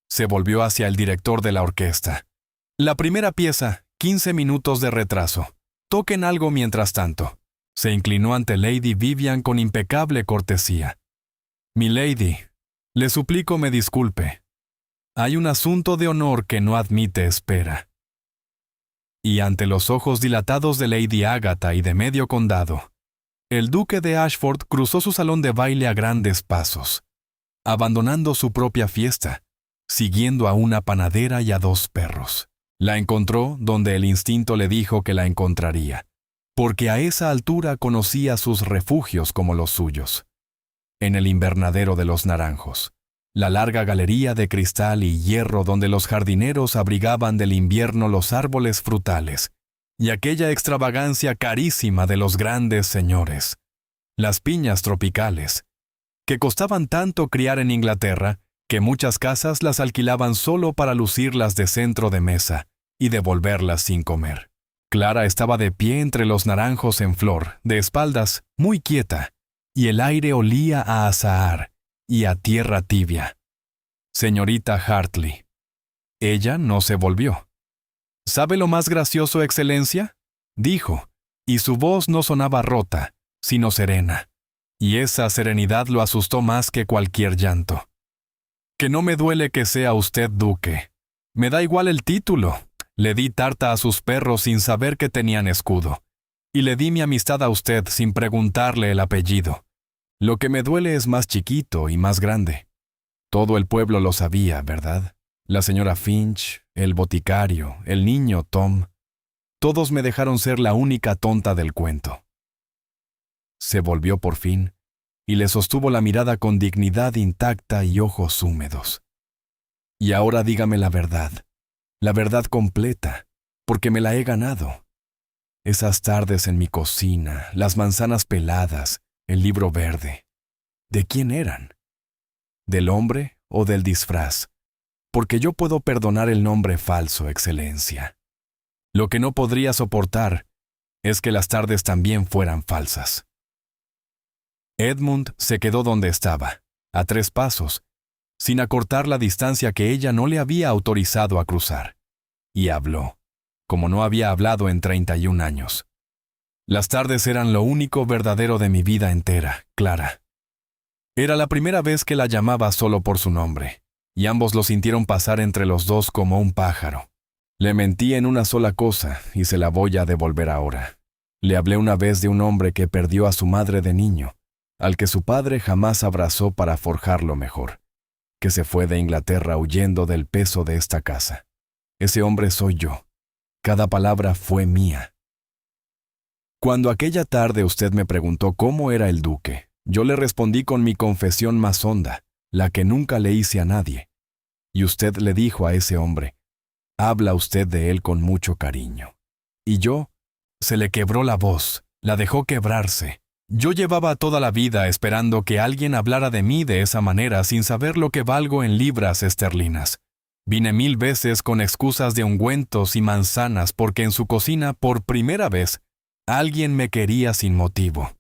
A: Se volvió hacia el director de la orquesta. La primera pieza, 15 minutos de retraso. Toquen algo mientras tanto. Se inclinó ante Lady Vivian con impecable cortesía. «Milady, le suplico me disculpe. Hay un asunto de honor que no admite espera». Y ante los ojos dilatados de Lady Agatha y de medio condado, el duque de Ashford cruzó su salón de baile a grandes pasos, abandonando su propia fiesta, siguiendo a una panadera y a 2 perros. La encontró donde el instinto le dijo que la encontraría, porque a esa altura conocía sus refugios como los suyos. En el invernadero de los naranjos, la larga galería de cristal y hierro donde los jardineros abrigaban del invierno los árboles frutales, y aquella extravagancia carísima de los grandes señores, las piñas tropicales, que costaban tanto criar en Inglaterra que muchas casas las alquilaban solo para lucirlas de centro de mesa, y devolverlas sin comer. Clara estaba de pie entre los naranjos en flor, de espaldas, muy quieta, y el aire olía a azahar y a tierra tibia. Señorita Hartley. Ella no se volvió. ¿Sabe lo más gracioso, Excelencia?, dijo, y su voz no sonaba rota, sino serena, y esa serenidad lo asustó más que cualquier llanto. Que no me duele que sea usted duque. Me da igual el título. Le di tarta a sus perros sin saber que tenían escudo, y le di mi amistad a usted sin preguntarle el apellido. Lo que me duele es más chiquito y más grande. Todo el pueblo lo sabía, ¿verdad? La señora Finch, el boticario, el niño Tom. Todos me dejaron ser la única tonta del cuento. Se volvió por fin, y le sostuvo la mirada con dignidad intacta y ojos húmedos. Y ahora dígame la verdad completa, porque me la he ganado. Esas tardes en mi cocina, las manzanas peladas, el libro verde. ¿De quién eran? ¿Del hombre o del disfraz? Porque yo puedo perdonar el nombre falso, Excelencia. Lo que no podría soportar es que las tardes también fueran falsas. Edmund se quedó donde estaba, a 3 pasos, sin acortar la distancia que ella no le había autorizado a cruzar. Y habló, como no había hablado en 31 años. Las tardes eran lo único verdadero de mi vida entera, Clara. Era la primera vez que la llamaba solo por su nombre, y ambos lo sintieron pasar entre los dos como un pájaro. Le mentí en una sola cosa, y se la voy a devolver ahora. Le hablé una vez de un hombre que perdió a su madre de niño, al que su padre jamás abrazó para forjarlo mejor, que se fue de Inglaterra huyendo del peso de esta casa. Ese hombre soy yo. Cada palabra fue mía. Cuando aquella tarde usted me preguntó cómo era el duque, yo le respondí con mi confesión más honda, la que nunca le hice a nadie. Y usted le dijo a ese hombre, habla usted de él con mucho cariño. Y yo, se le quebró la voz, la dejó quebrarse. Yo llevaba toda la vida esperando que alguien hablara de mí de esa manera sin saber lo que valgo en libras esterlinas. Vine 1000 veces con excusas de ungüentos y manzanas porque en su cocina, por primera vez, alguien me quería sin motivo.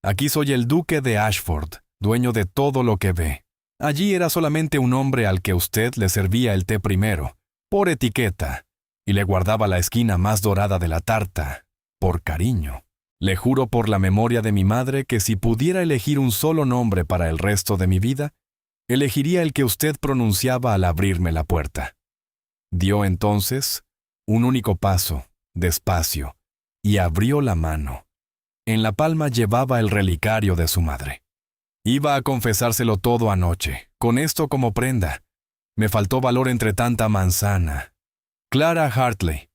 A: Aquí soy el duque de Ashford, dueño de todo lo que ve. Allí era solamente un hombre al que usted le servía el té primero, por etiqueta, y le guardaba la esquina más dorada de la tarta, por cariño. Le juro por la memoria de mi madre que si pudiera elegir un solo nombre para el resto de mi vida, elegiría el que usted pronunciaba al abrirme la puerta. Dio entonces un único paso, despacio, y abrió la mano. En la palma llevaba el relicario de su madre. Iba a confesárselo todo anoche, con esto como prenda. Me faltó valor entre tanta manzana. Clara Hartley,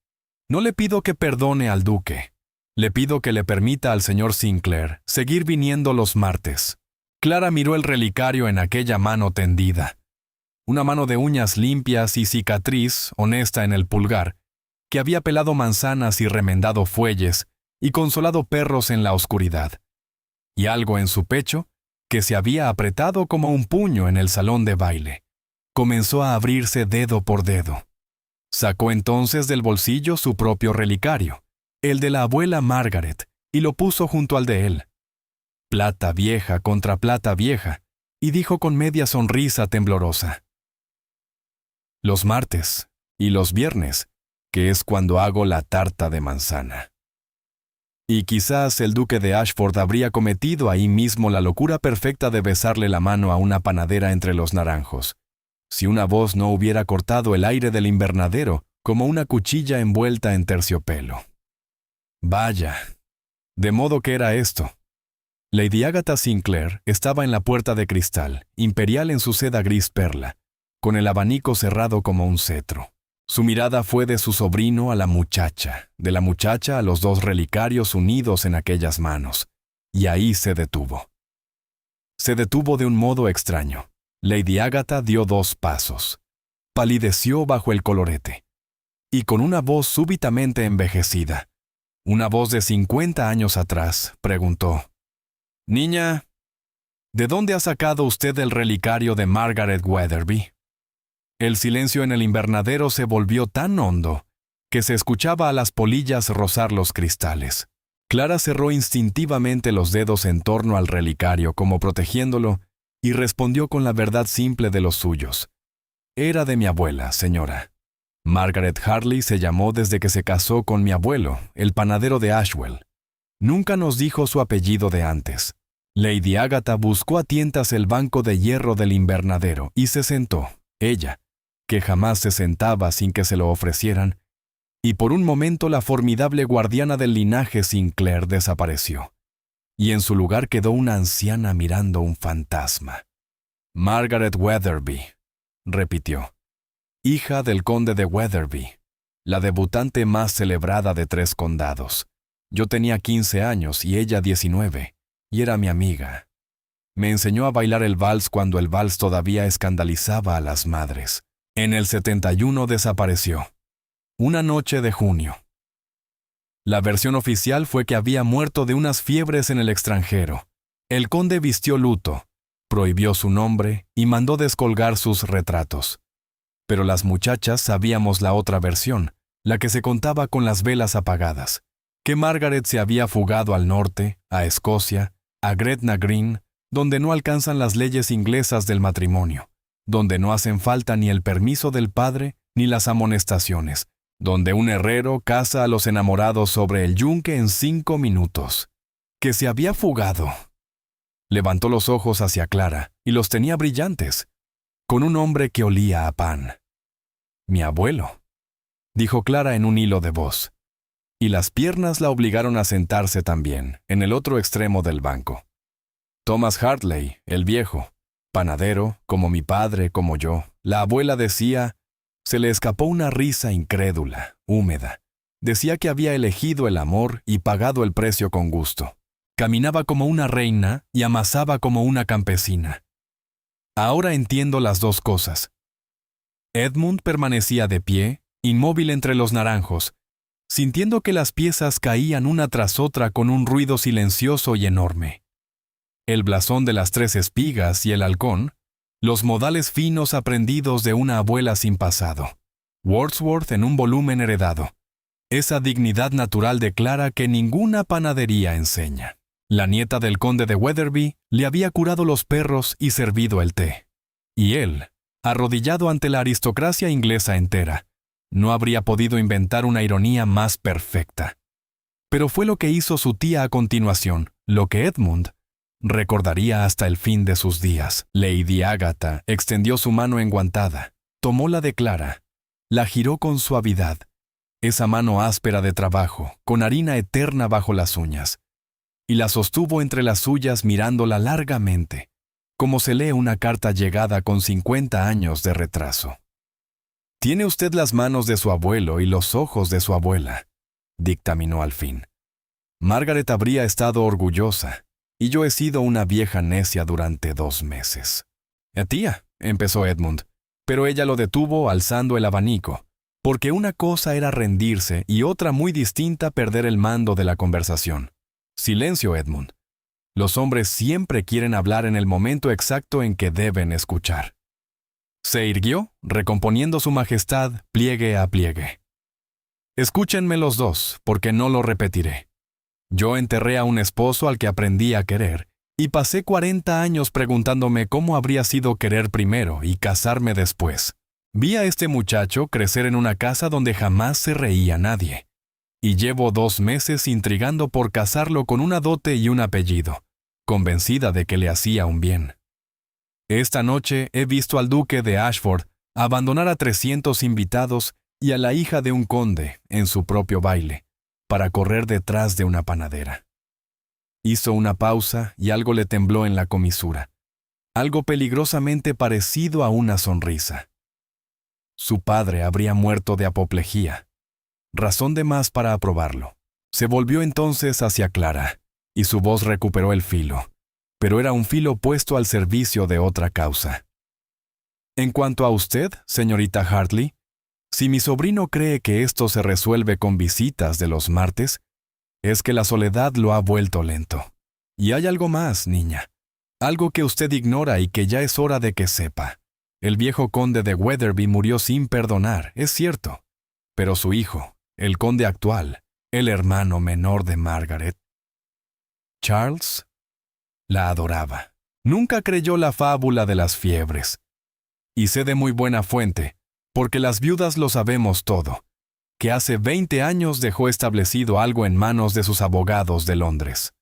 A: no le pido que perdone al duque. Le pido que le permita al señor Sinclair seguir viniendo los martes. Clara miró el relicario en aquella mano tendida. Una mano de uñas limpias y cicatriz, honesta en el pulgar, que había pelado manzanas y remendado fuelles y consolado perros en la oscuridad. Y algo en su pecho, que se había apretado como un puño en el salón de baile. Comenzó a abrirse dedo por dedo. Sacó entonces del bolsillo su propio relicario, el de la abuela Margaret, y lo puso junto al de él. Plata vieja contra plata vieja, y dijo con media sonrisa temblorosa. Los martes y los viernes, que es cuando hago la tarta de manzana. Y quizás el duque de Ashford habría cometido ahí mismo la locura perfecta de besarle la mano a una panadera entre los naranjos, si una voz no hubiera cortado el aire del invernadero como una cuchilla envuelta en terciopelo. Vaya, de modo que era esto. Lady Agatha Sinclair estaba en la puerta de cristal, imperial en su seda gris perla, con el abanico cerrado como un cetro. Su mirada fue de su sobrino a la muchacha, de la muchacha a los 2 relicarios unidos en aquellas manos, y ahí se detuvo. Se detuvo de un modo extraño. Lady Agatha dio 2 pasos. Palideció bajo el colorete. Y con una voz súbitamente envejecida, una voz de 50 años atrás, preguntó: «Niña, ¿de dónde ha sacado usted el relicario de Margaret Weatherby?» El silencio en el invernadero se volvió tan hondo que se escuchaba a las polillas rozar los cristales. Clara cerró instintivamente los dedos en torno al relicario como protegiéndolo y respondió con la verdad simple de los suyos. Era de mi abuela, señora. Margaret Hartley se llamó desde que se casó con mi abuelo, el panadero de Ashwell. Nunca nos dijo su apellido de antes. Lady Agatha buscó a tientas el banco de hierro del invernadero y se sentó, ella, que jamás se sentaba sin que se lo ofrecieran, y por un momento la formidable guardiana del linaje Sinclair desapareció, y en su lugar quedó una anciana mirando un fantasma. Margaret Weatherby, repitió, hija del conde de Weatherby, la debutante más celebrada de 3 condados. Yo tenía 15 años y ella 19, y era mi amiga. Me enseñó a bailar el vals cuando el vals todavía escandalizaba a las madres. En el 71 desapareció. Una noche de junio. La versión oficial fue que había muerto de unas fiebres en el extranjero. El conde vistió luto, prohibió su nombre y mandó descolgar sus retratos. Pero las muchachas sabíamos la otra versión, la que se contaba con las velas apagadas, que Margaret se había fugado al norte, a Escocia, a Gretna Green, donde no alcanzan las leyes inglesas del matrimonio, donde no hacen falta ni el permiso del padre ni las amonestaciones, donde un herrero casa a los enamorados sobre el yunque en 5 minutos. Que se había fugado. Levantó los ojos hacia Clara y los tenía brillantes, con un hombre que olía a pan. Mi abuelo, dijo Clara en un hilo de voz, y las piernas la obligaron a sentarse también, en el otro extremo del banco. Thomas Hartley, el viejo, panadero, como mi padre, como yo, la abuela decía, se le escapó una risa incrédula, húmeda. Decía que había elegido el amor y pagado el precio con gusto. Caminaba como una reina y amasaba como una campesina. Ahora entiendo las dos cosas. Edmund permanecía de pie, inmóvil entre los naranjos, sintiendo que las piezas caían una tras otra con un ruido silencioso y enorme. El blasón de las 3 espigas y el halcón, los modales finos aprendidos de una abuela sin pasado. Wordsworth en un volumen heredado. Esa dignidad natural de Clara que ninguna panadería enseña. La nieta del conde de Weatherby le había curado los perros y servido el té. Y él, arrodillado ante la aristocracia inglesa entera, no habría podido inventar una ironía más perfecta. Pero fue lo que hizo su tía a continuación, lo que Edmund recordaría hasta el fin de sus días. Lady Agatha extendió su mano enguantada, tomó la de Clara, la giró con suavidad, esa mano áspera de trabajo, con harina eterna bajo las uñas, y la sostuvo entre las suyas mirándola largamente, como se lee una carta llegada con 50 años de retraso. «Tiene usted las manos de su abuelo y los ojos de su abuela», dictaminó al fin. «Margaret habría estado orgullosa, y yo he sido una vieja necia durante 2 meses». «Tía», empezó Edmund, pero ella lo detuvo alzando el abanico, porque una cosa era rendirse y otra muy distinta perder el mando de la conversación. «Silencio, Edmund. Los hombres siempre quieren hablar en el momento exacto en que deben escuchar». Se irguió, recomponiendo su majestad pliegue a pliegue. «Escúchenme los dos, porque no lo repetiré. Yo enterré a un esposo al que aprendí a querer, y pasé 40 años preguntándome cómo habría sido querer primero y casarme después. Vi a este muchacho crecer en una casa donde jamás se reía nadie, y llevo 2 meses intrigando por casarlo con una dote y un apellido, convencida de que le hacía un bien. Esta noche he visto al duque de Ashford abandonar a 300 invitados y a la hija de un conde en su propio baile, para correr detrás de una panadera». Hizo una pausa y algo le tembló en la comisura, algo peligrosamente parecido a una sonrisa. Su padre habría muerto de apoplejía. Razón de más para aprobarlo. Se volvió entonces hacia Clara, y su voz recuperó el filo, pero era un filo puesto al servicio de otra causa. «En cuanto a usted, señorita Hartley, si mi sobrino cree que esto se resuelve con visitas de los martes, es que la soledad lo ha vuelto lento. Y hay algo más, niña, algo que usted ignora y que ya es hora de que sepa. El viejo conde de Weatherby murió sin perdonar, es cierto, pero su hijo, el conde actual, el hermano menor de Margaret. Charles la adoraba. Nunca creyó la fábula de las fiebres. Y sé de muy buena fuente, porque las viudas lo sabemos todo, que hace 20 años dejó establecido algo en manos de sus abogados de Londres.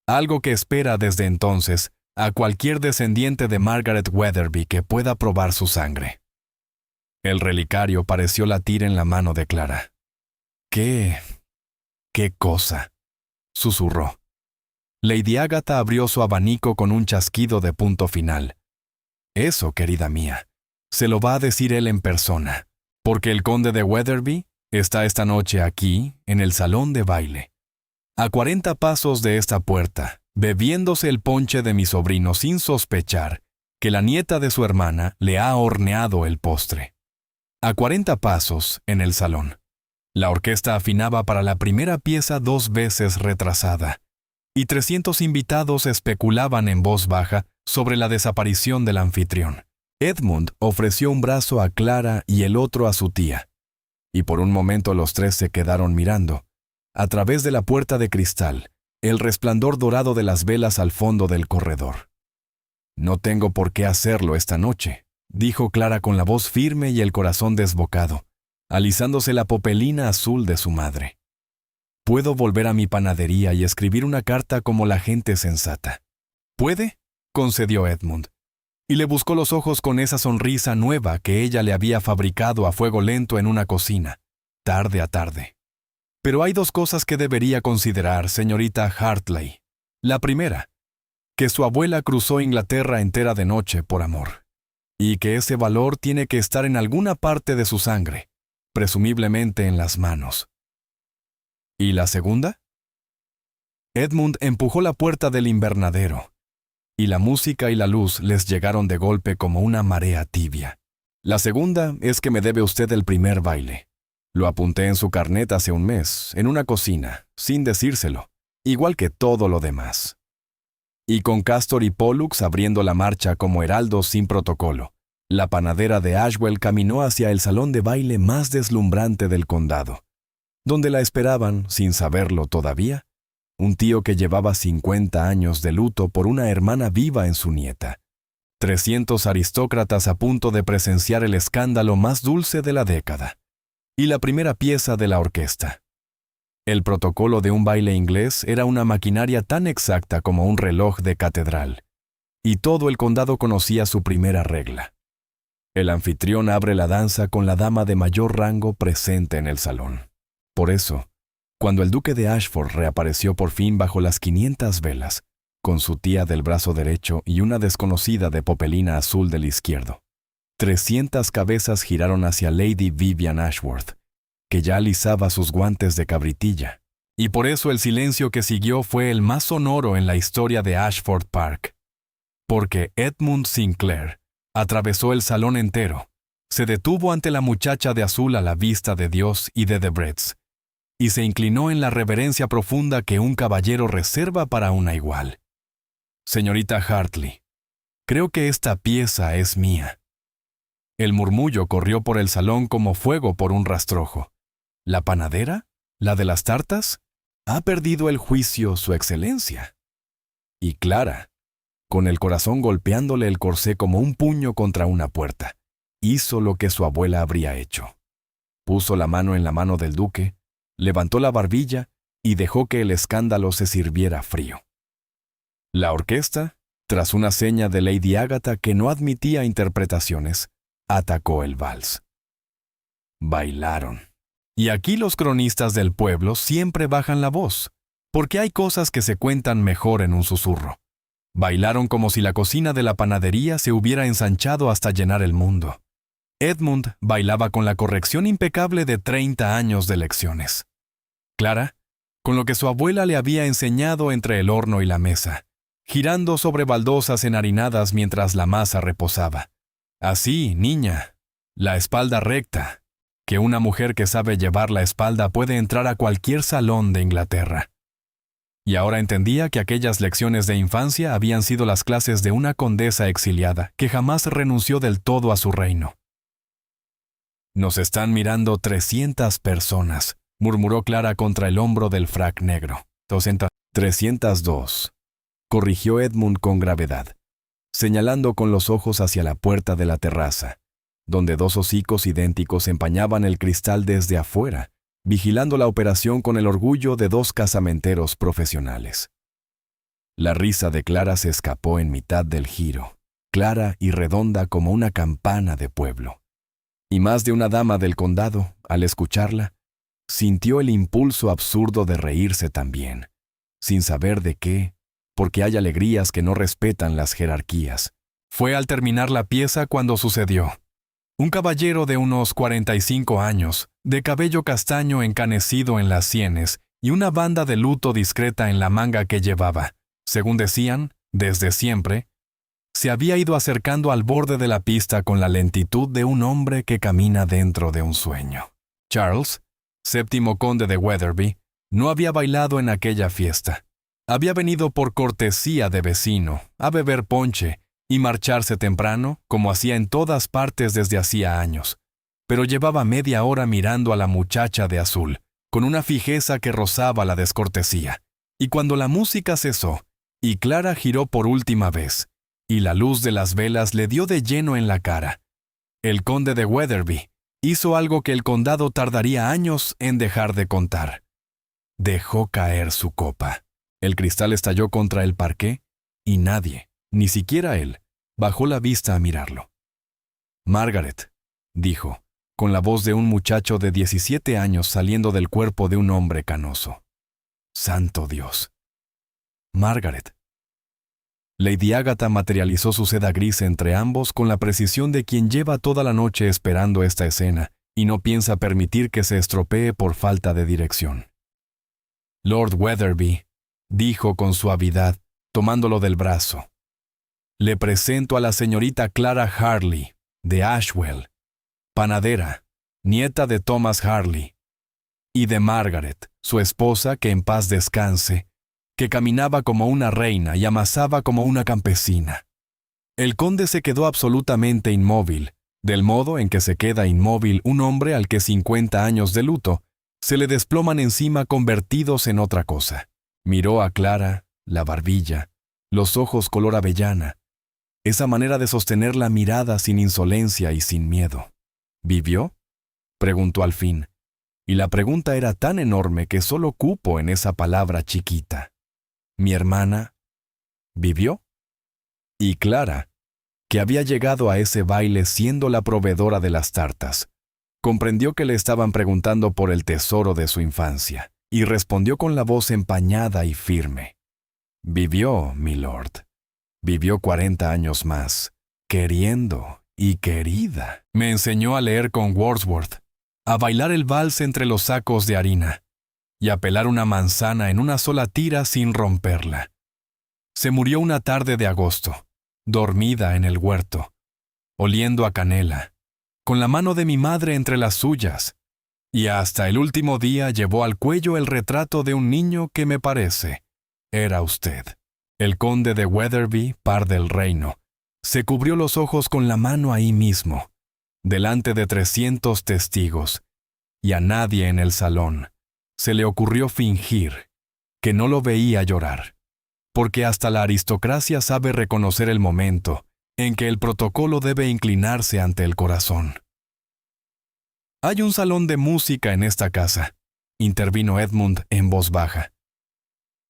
A: Algo que espera desde entonces a cualquier descendiente de Margaret Weatherby que pueda probar su sangre. El relicario pareció latir en la mano de Clara. ¿Qué cosa?», susurró. Lady Agatha abrió su abanico con un chasquido de punto final. «Eso, querida mía, se lo va a decir él en persona, porque el conde de Weatherby está esta noche aquí, en el salón de baile, a 40 pasos de esta puerta, bebiéndose el ponche de mi sobrino sin sospechar que la nieta de su hermana le ha horneado el postre. A 40 pasos, en el salón. La orquesta afinaba para la primera pieza 2 veces retrasada, y 300 invitados especulaban en voz baja sobre la desaparición del anfitrión. Edmund ofreció un brazo a Clara y el otro a su tía, y por un momento los 3 se quedaron mirando, a través de la puerta de cristal, el resplandor dorado de las velas al fondo del corredor. «No tengo por qué hacerlo esta noche», dijo Clara con la voz firme y el corazón desbocado, alisándose la popelina azul de su madre. «Puedo volver a mi panadería y escribir una carta como la gente sensata». «¿Puede?», concedió Edmund, y le buscó los ojos con esa sonrisa nueva que ella le había fabricado a fuego lento en una cocina, tarde a tarde. «Pero hay 2 cosas que debería considerar, señorita Hartley. La primera, que su abuela cruzó Inglaterra entera de noche por amor, y que ese valor tiene que estar en alguna parte de su sangre, presumiblemente en las manos. ¿Y la segunda?». Edmund empujó la puerta del invernadero, y la música y la luz les llegaron de golpe como una marea tibia. «La segunda es que me debe usted el primer baile. Lo apunté en su carnet hace un mes, en una cocina, sin decírselo, igual que todo lo demás». Y con Castor y Pollux abriendo la marcha como heraldos sin protocolo, la panadera de Ashwell caminó hacia el salón de baile más deslumbrante del condado, donde la esperaban, sin saberlo todavía, un tío que llevaba 50 años de luto por una hermana viva en su nieta, 300 aristócratas a punto de presenciar el escándalo más dulce de la década, y la primera pieza de la orquesta. El protocolo de un baile inglés era una maquinaria tan exacta como un reloj de catedral, y todo el condado conocía su primera regla. El anfitrión abre la danza con la dama de mayor rango presente en el salón. Por eso, cuando el duque de Ashford reapareció por fin bajo las 500 velas, con su tía del brazo derecho y una desconocida de popelina azul del izquierdo, 300 cabezas giraron hacia Lady Vivian Ashworth, que ya alisaba sus guantes de cabritilla, y por eso el silencio que siguió fue el más sonoro en la historia de Ashford Park. Porque Edmund Sinclair atravesó el salón entero, se detuvo ante la muchacha de azul a la vista de Dios y de Debrets, y se inclinó en la reverencia profunda que un caballero reserva para una igual. «Señorita Hartley, creo que esta pieza es mía». El murmullo corrió por el salón como fuego por un rastrojo. «¿La panadera? ¿La de las tartas? Ha perdido el juicio su excelencia». Y Clara, con el corazón golpeándole el corsé como un puño contra una puerta, hizo lo que su abuela habría hecho. Puso la mano en la mano del duque, levantó la barbilla y dejó que el escándalo se sirviera frío. La orquesta, tras una seña de Lady Agatha que no admitía interpretaciones, atacó el vals. Bailaron. Y aquí los cronistas del pueblo siempre bajan la voz, porque hay cosas que se cuentan mejor en un susurro. Bailaron como si la cocina de la panadería se hubiera ensanchado hasta llenar el mundo. Edmund bailaba con la corrección impecable de 30 años de lecciones. Clara, con lo que su abuela le había enseñado entre el horno y la mesa, girando sobre baldosas enharinadas mientras la masa reposaba. Así, niña, la espalda recta, que una mujer que sabe llevar la espalda puede entrar a cualquier salón de Inglaterra. Y ahora entendía que aquellas lecciones de infancia habían sido las clases de una condesa exiliada que jamás renunció del todo a su reino. «Nos están mirando 300 personas», murmuró Clara contra el hombro del frac negro. 302, corrigió Edmund con gravedad, señalando con los ojos hacia la puerta de la terraza, donde dos hocicos idénticos empañaban el cristal desde afuera, vigilando la operación con el orgullo de dos casamenteros profesionales. La risa de Clara se escapó en mitad del giro, clara y redonda como una campana de pueblo. Y más de una dama del condado, al escucharla, sintió el impulso absurdo de reírse también, sin saber de qué, porque hay alegrías que no respetan las jerarquías. Fue al terminar la pieza cuando sucedió. Un caballero de unos 45 años, de cabello castaño encanecido en las sienes y una banda de luto discreta en la manga que llevaba, según decían, desde siempre, se había ido acercando al borde de la pista con la lentitud de un hombre que camina dentro de un sueño. Charles, séptimo conde de Wetherby, no había bailado en aquella fiesta. Había venido por cortesía de vecino, a beber ponche y marcharse temprano, como hacía en todas partes desde hacía años. Pero llevaba media hora mirando a la muchacha de azul, con una fijeza que rozaba la descortesía. Y cuando la música cesó, y Clara giró por última vez, y la luz de las velas le dio de lleno en la cara, el conde de Wetherby hizo algo que el condado tardaría años en dejar de contar. Dejó caer su copa. El cristal estalló contra el parqué y nadie, ni siquiera él, bajó la vista a mirarlo. «Margaret», dijo, con la voz de un muchacho de 17 años saliendo del cuerpo de un hombre canoso. «Santo Dios». «Margaret». Lady Agatha materializó su seda gris entre ambos con la precisión de quien lleva toda la noche esperando esta escena y no piensa permitir que se estropee por falta de dirección. «Lord Wetherby», dijo con suavidad, tomándolo del brazo. «Le presento a la señorita Clara Harley, de Ashwell, panadera, nieta de Thomas Harley, y de Margaret, su esposa, que en paz descanse, que caminaba como una reina y amasaba como una campesina». El conde se quedó absolutamente inmóvil, del modo en que se queda inmóvil un hombre al que 50 años de luto se le desploman encima convertidos en otra cosa. Miró a Clara, la barbilla, los ojos color avellana, esa manera de sostener la mirada sin insolencia y sin miedo. «¿Vivió?», preguntó al fin, y la pregunta era tan enorme que solo cupo en esa palabra chiquita. «¿Mi hermana vivió?». Y Clara, que había llegado a ese baile siendo la proveedora de las tartas, comprendió que le estaban preguntando por el tesoro de su infancia, y respondió con la voz empañada y firme. «Vivió, milord. Vivió 40 años más, queriendo y querida. Me enseñó a leer con Wordsworth, a bailar el vals entre los sacos de harina, y a pelar una manzana en una sola tira sin romperla. Se murió una tarde de agosto, dormida en el huerto, oliendo a canela, con la mano de mi madre entre las suyas, y hasta el último día llevó al cuello el retrato de un niño que me parece era usted». El conde de Wetherby, par del reino, se cubrió los ojos con la mano ahí mismo, delante de 300 testigos, y a nadie en el salón se le ocurrió fingir que no lo veía llorar, porque hasta la aristocracia sabe reconocer el momento en que el protocolo debe inclinarse ante el corazón. «Hay un salón de música en esta casa», intervino Edmund en voz baja,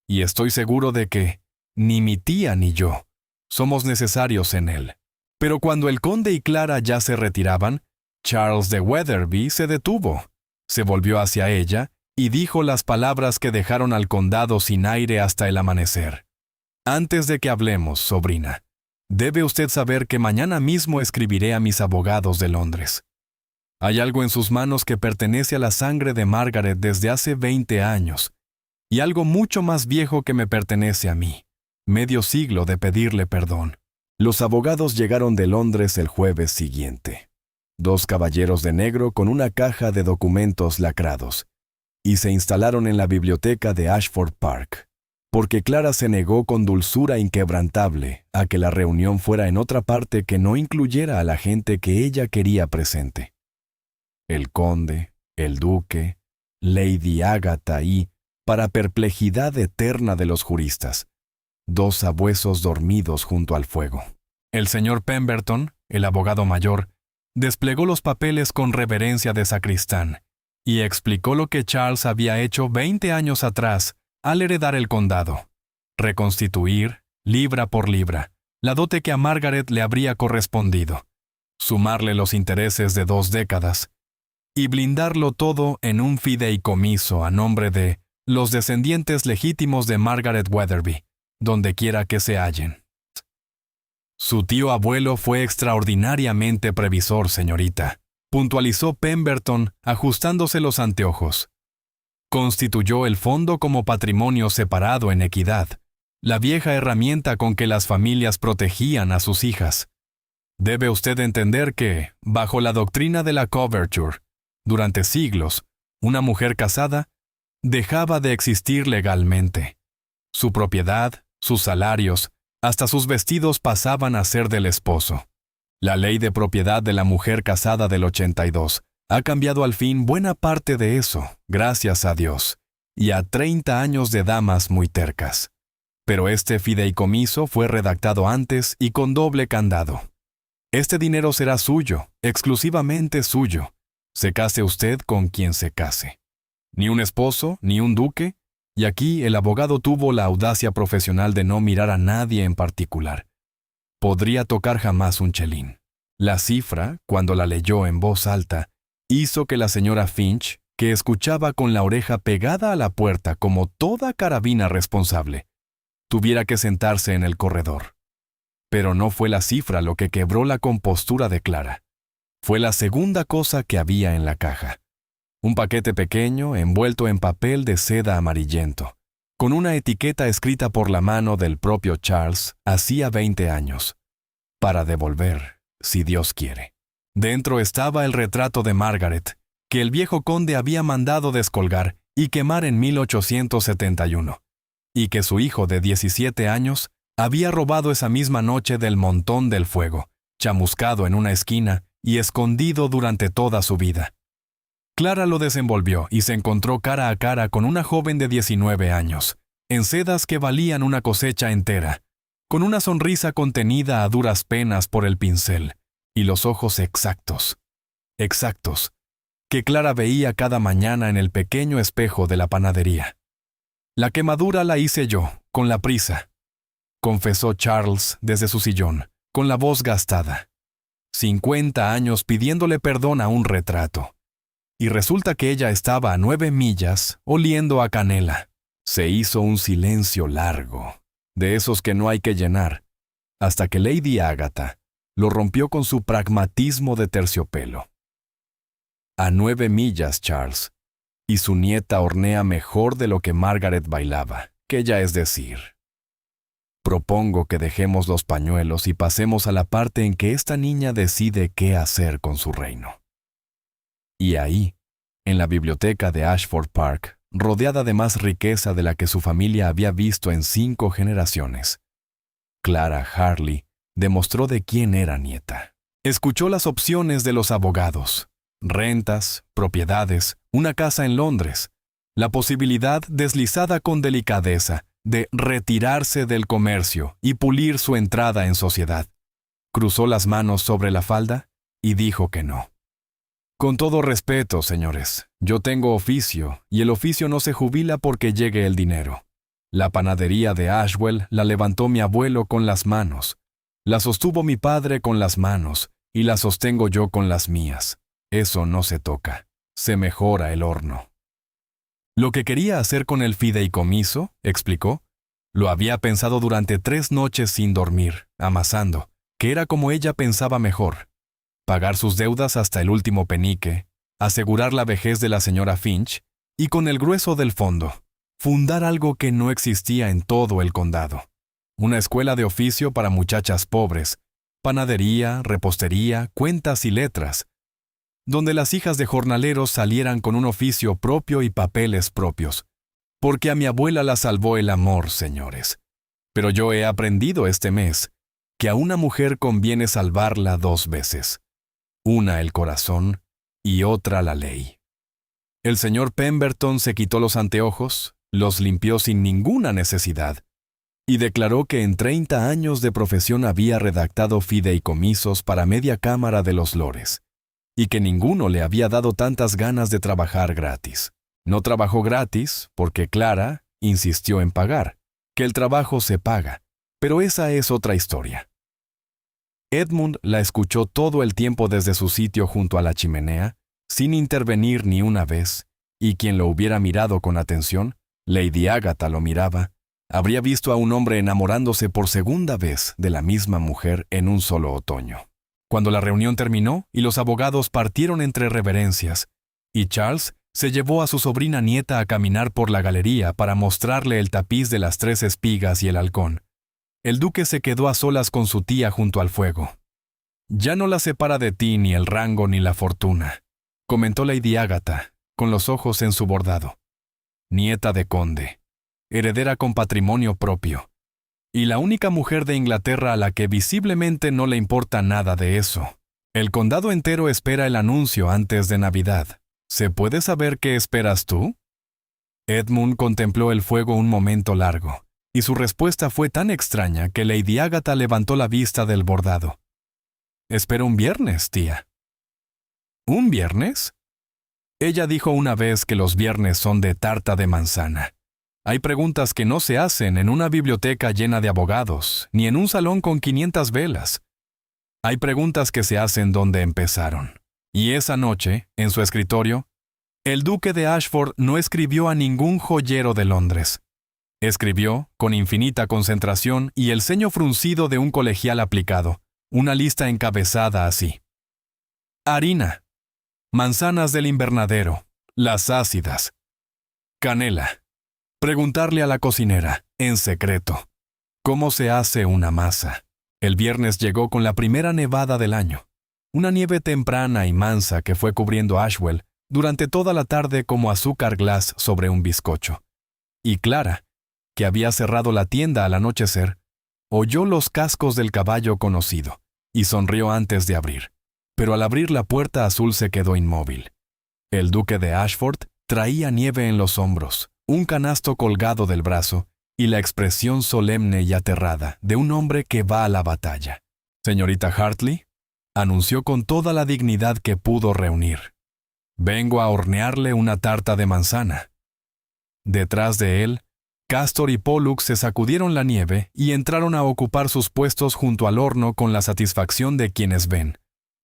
A: «y estoy seguro de que ni mi tía ni yo somos necesarios en él». Pero cuando el conde y Clara ya se retiraban, Charles de Wetherby se detuvo, se volvió hacia ella y dijo las palabras que dejaron al condado sin aire hasta el amanecer. «Antes de que hablemos, sobrina, debe usted saber que mañana mismo escribiré a mis abogados de Londres. Hay algo en sus manos que pertenece a la sangre de Margaret desde hace 20 años, y algo mucho más viejo que me pertenece a mí. Medio siglo de pedirle perdón». Los abogados llegaron de Londres el jueves siguiente. 2 caballeros de negro con una caja de documentos lacrados, y se instalaron en la biblioteca de Ashford Park, porque Clara se negó con dulzura inquebrantable a que la reunión fuera en otra parte que no incluyera a la gente que ella quería presente. El conde, el duque, Lady Agatha y, para perplejidad eterna de los juristas, 2 sabuesos dormidos junto al fuego. El señor Pemberton, el abogado mayor, desplegó los papeles con reverencia de sacristán y explicó lo que Charles había hecho 20 años atrás al heredar el condado: reconstituir, libra por libra, la dote que a Margaret le habría correspondido, sumarle los intereses de 2 décadas y blindarlo todo en un fideicomiso a nombre de los descendientes legítimos de Margaret Weatherby, donde quiera que se hallen. Su tío abuelo fue extraordinariamente previsor, señorita, puntualizó Pemberton, ajustándose los anteojos. Constituyó el fondo como patrimonio separado en equidad, la vieja herramienta con que las familias protegían a sus hijas. Debe usted entender que, bajo la doctrina de la coverture, durante siglos, una mujer casada dejaba de existir legalmente. Su propiedad, sus salarios, hasta sus vestidos pasaban a ser del esposo. La ley de propiedad de la mujer casada del 82 ha cambiado al fin buena parte de eso, gracias a Dios, y a 30 años de damas muy tercas. Pero este fideicomiso fue redactado antes y con doble candado. Este dinero será suyo, exclusivamente suyo, se case usted con quien se case. Ni un esposo, ni un duque, y aquí el abogado tuvo la audacia profesional de no mirar a nadie en particular. Podría tocar jamás un chelín. La cifra, cuando la leyó en voz alta, hizo que la señora Finch, que escuchaba con la oreja pegada a la puerta como toda carabina responsable, tuviera que sentarse en el corredor. Pero no fue la cifra lo que quebró la compostura de Clara. Fue la segunda cosa que había en la caja. Un paquete pequeño envuelto en papel de seda amarillento, con una etiqueta escrita por la mano del propio Charles hacía 20 años. Para devolver, si Dios quiere. Dentro estaba el retrato de Margaret, que el viejo conde había mandado descolgar y quemar en 1871, y que su hijo de 17 años había robado esa misma noche del montón del fuego, chamuscado en una esquina y escondido durante toda su vida. Clara lo desenvolvió y se encontró cara a cara con una joven de 19 años, en sedas que valían una cosecha entera, con una sonrisa contenida a duras penas por el pincel, y los ojos exactos, que Clara veía cada mañana en el pequeño espejo de la panadería. La quemadura la hice yo, con la prisa, confesó Charles desde su sillón, con la voz gastada. 50 años pidiéndole perdón a un retrato. Y resulta que ella estaba a 9 millas, oliendo a canela. Se hizo un silencio largo, de esos que no hay que llenar, hasta que Lady Agatha lo rompió con su pragmatismo de terciopelo. A 9 millas, Charles, y su nieta hornea mejor de lo que Margaret bailaba, que ya es decir. Propongo que dejemos los pañuelos y pasemos a la parte en que esta niña decide qué hacer con su reino. Y ahí, en la biblioteca de Ashford Park, rodeada de más riqueza de la que su familia había visto en 5 generaciones, Clara Harley demostró de quién era nieta. Escuchó las opciones de los abogados: rentas, propiedades, una casa en Londres, la posibilidad deslizada con delicadeza de retirarse del comercio y pulir su entrada en sociedad. Cruzó las manos sobre la falda y dijo que no. Con todo respeto, señores, yo tengo oficio, y el oficio no se jubila porque llegue el dinero. La panadería de Ashwell la levantó mi abuelo con las manos, la sostuvo mi padre con las manos, y la sostengo yo con las mías. Eso no se toca, se mejora el horno. Lo que quería hacer con el fideicomiso, explicó, lo había pensado durante 3 noches sin dormir, amasando, que era como ella pensaba mejor. Pagar sus deudas hasta el último penique, asegurar la vejez de la señora Finch, y con el grueso del fondo, fundar algo que no existía en todo el condado. Una escuela de oficio para muchachas pobres, panadería, repostería, cuentas y letras, donde las hijas de jornaleros salieran con un oficio propio y papeles propios. Porque a mi abuela la salvó el amor, señores. Pero yo he aprendido este mes que a una mujer conviene salvarla 2 veces. Una el corazón y otra la ley. El señor Pemberton se quitó los anteojos, los limpió sin ninguna necesidad, y declaró que en 30 años de profesión había redactado fideicomisos para media cámara de los lores, y que ninguno le había dado tantas ganas de trabajar gratis. No trabajó gratis porque Clara insistió en pagar, que el trabajo se paga, pero esa es otra historia. Edmund la escuchó todo el tiempo desde su sitio junto a la chimenea, sin intervenir ni una vez, y quien lo hubiera mirado con atención, Lady Agatha lo miraba, habría visto a un hombre enamorándose por segunda vez de la misma mujer en un solo otoño. Cuando la reunión terminó y los abogados partieron entre reverencias, y Charles se llevó a su sobrina nieta a caminar por la galería para mostrarle el tapiz de las 3 espigas y el halcón, el duque se quedó a solas con su tía junto al fuego. «Ya no la separa de ti ni el rango ni la fortuna», comentó Lady Agatha, con los ojos en su bordado. «Nieta de conde, heredera con patrimonio propio, y la única mujer de Inglaterra a la que visiblemente no le importa nada de eso. El condado entero espera el anuncio antes de Navidad. ¿Se puede saber qué esperas tú?» Edmund contempló el fuego un momento largo, y su respuesta fue tan extraña que Lady Agatha levantó la vista del bordado. «Espero un viernes, tía». «¿Un viernes?» Ella dijo una vez que los viernes son de tarta de manzana. Hay preguntas que no se hacen en una biblioteca llena de abogados, ni en un salón con 500 velas. Hay preguntas que se hacen donde empezaron. Y esa noche, en su escritorio, el duque de Ashford no escribió a ningún joyero de Londres. Escribió, con infinita concentración y el ceño fruncido de un colegial aplicado, una lista encabezada así: harina, manzanas del invernadero, las ácidas, canela. Preguntarle a la cocinera, en secreto, cómo se hace una masa. El viernes llegó con la primera nevada del año, una nieve temprana y mansa que fue cubriendo Ashwell durante toda la tarde como azúcar glass sobre un bizcocho. Y Clara, que había cerrado la tienda al anochecer, oyó los cascos del caballo conocido y sonrió antes de abrir. Pero al abrir la puerta azul se quedó inmóvil. El duque de Ashford traía nieve en los hombros, un canasto colgado del brazo y la expresión solemne y aterrada de un hombre que va a la batalla. «Señorita Hartley», anunció con toda la dignidad que pudo reunir, «vengo a hornearle una tarta de manzana». Detrás de él, Castor y Pollux se sacudieron la nieve y entraron a ocupar sus puestos junto al horno con la satisfacción de quienes ven,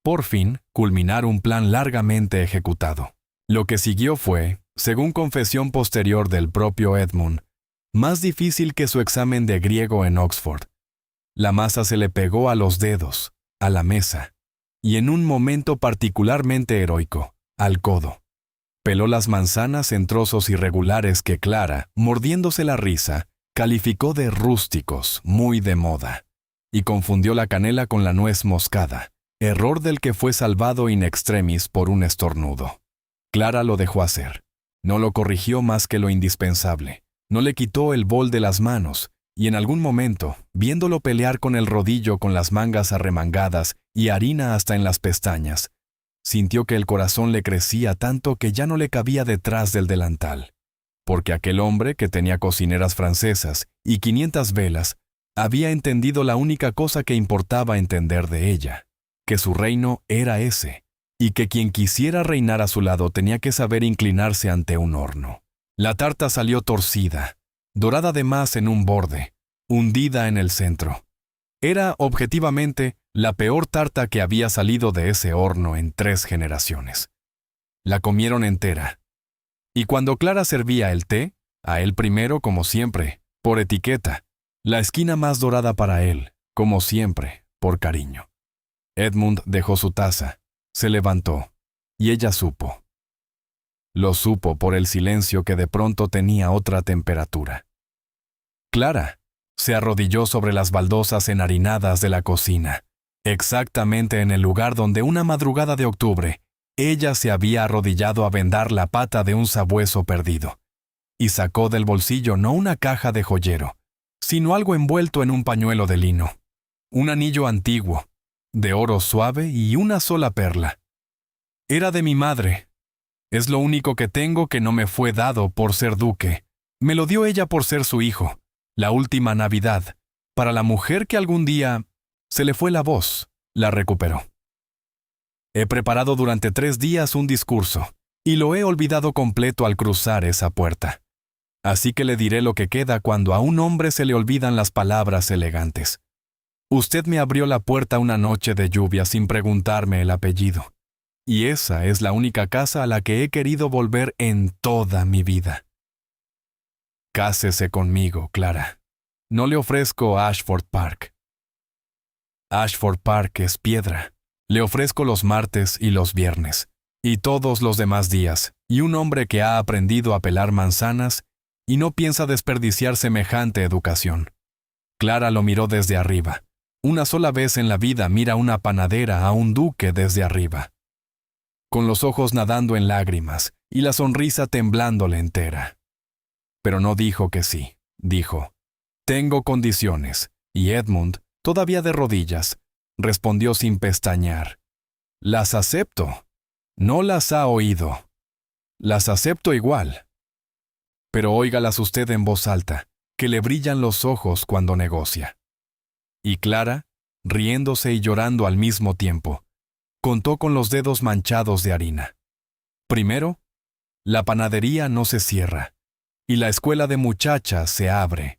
A: por fin, culminar un plan largamente ejecutado. Lo que siguió fue, según confesión posterior del propio Edmund, más difícil que su examen de griego en Oxford. La masa se le pegó a los dedos, a la mesa, y en un momento particularmente heroico, al codo. Peló las manzanas en trozos irregulares que Clara, mordiéndose la risa, calificó de rústicos, muy de moda, y confundió la canela con la nuez moscada, error del que fue salvado in extremis por un estornudo. Clara lo dejó hacer. No lo corrigió más que lo indispensable. No le quitó el bol de las manos, y en algún momento, viéndolo pelear con el rodillo con las mangas arremangadas y harina hasta en las pestañas, sintió que el corazón le crecía tanto que ya no le cabía detrás del delantal, porque aquel hombre que tenía cocineras francesas y 500 velas había entendido la única cosa que importaba entender de ella, que su reino era ese, y que quien quisiera reinar a su lado tenía que saber inclinarse ante un horno. La tarta salió torcida, dorada de más en un borde, hundida en el centro. Era, objetivamente, la peor tarta que había salido de ese horno en 3 generaciones. La comieron entera. Y cuando Clara servía el té, a él primero, como siempre, por etiqueta, la esquina más dorada para él, como siempre, por cariño. Edmund dejó su taza, se levantó, y ella supo. Lo supo por el silencio que de pronto tenía otra temperatura. Clara se arrodilló sobre las baldosas enharinadas de la cocina, exactamente en el lugar donde una madrugada de octubre ella se había arrodillado a vendar la pata de un sabueso perdido, y sacó del bolsillo no una caja de joyero, sino algo envuelto en un pañuelo de lino, un anillo antiguo, de oro suave y una sola perla. «Era de mi madre», Es lo único que tengo que no me fue dado por ser duque. Me lo dio ella por ser su hijo. La última Navidad. Para la mujer que algún día se le fue la voz, la recuperó. He preparado durante 3 días un discurso, y lo he olvidado completo al cruzar esa puerta. Así que le diré lo que queda cuando a un hombre se le olvidan las palabras elegantes. Usted me abrió la puerta una noche de lluvia sin preguntarme el apellido. Y esa es la única casa a la que he querido volver en toda mi vida. Cásese conmigo, Clara. No le ofrezco Ashford Park. Ashford Park es piedra. Le ofrezco los martes y los viernes, y todos los demás días, y un hombre que ha aprendido a pelar manzanas y no piensa desperdiciar semejante educación. Clara lo miró desde arriba. Una sola vez en la vida mira una panadera a un duque desde arriba. Con los ojos nadando en lágrimas y la sonrisa temblándole entera. Pero no dijo que sí. Dijo, «Tengo condiciones», y Edmund, todavía de rodillas, respondió sin pestañear, «Las acepto. No las ha oído. Las acepto igual. Pero óigalas usted en voz alta, que le brillan los ojos cuando negocia». Y Clara, riéndose y llorando al mismo tiempo, contó con los dedos manchados de harina. Primero, la panadería no se cierra, y la escuela de muchachas se abre,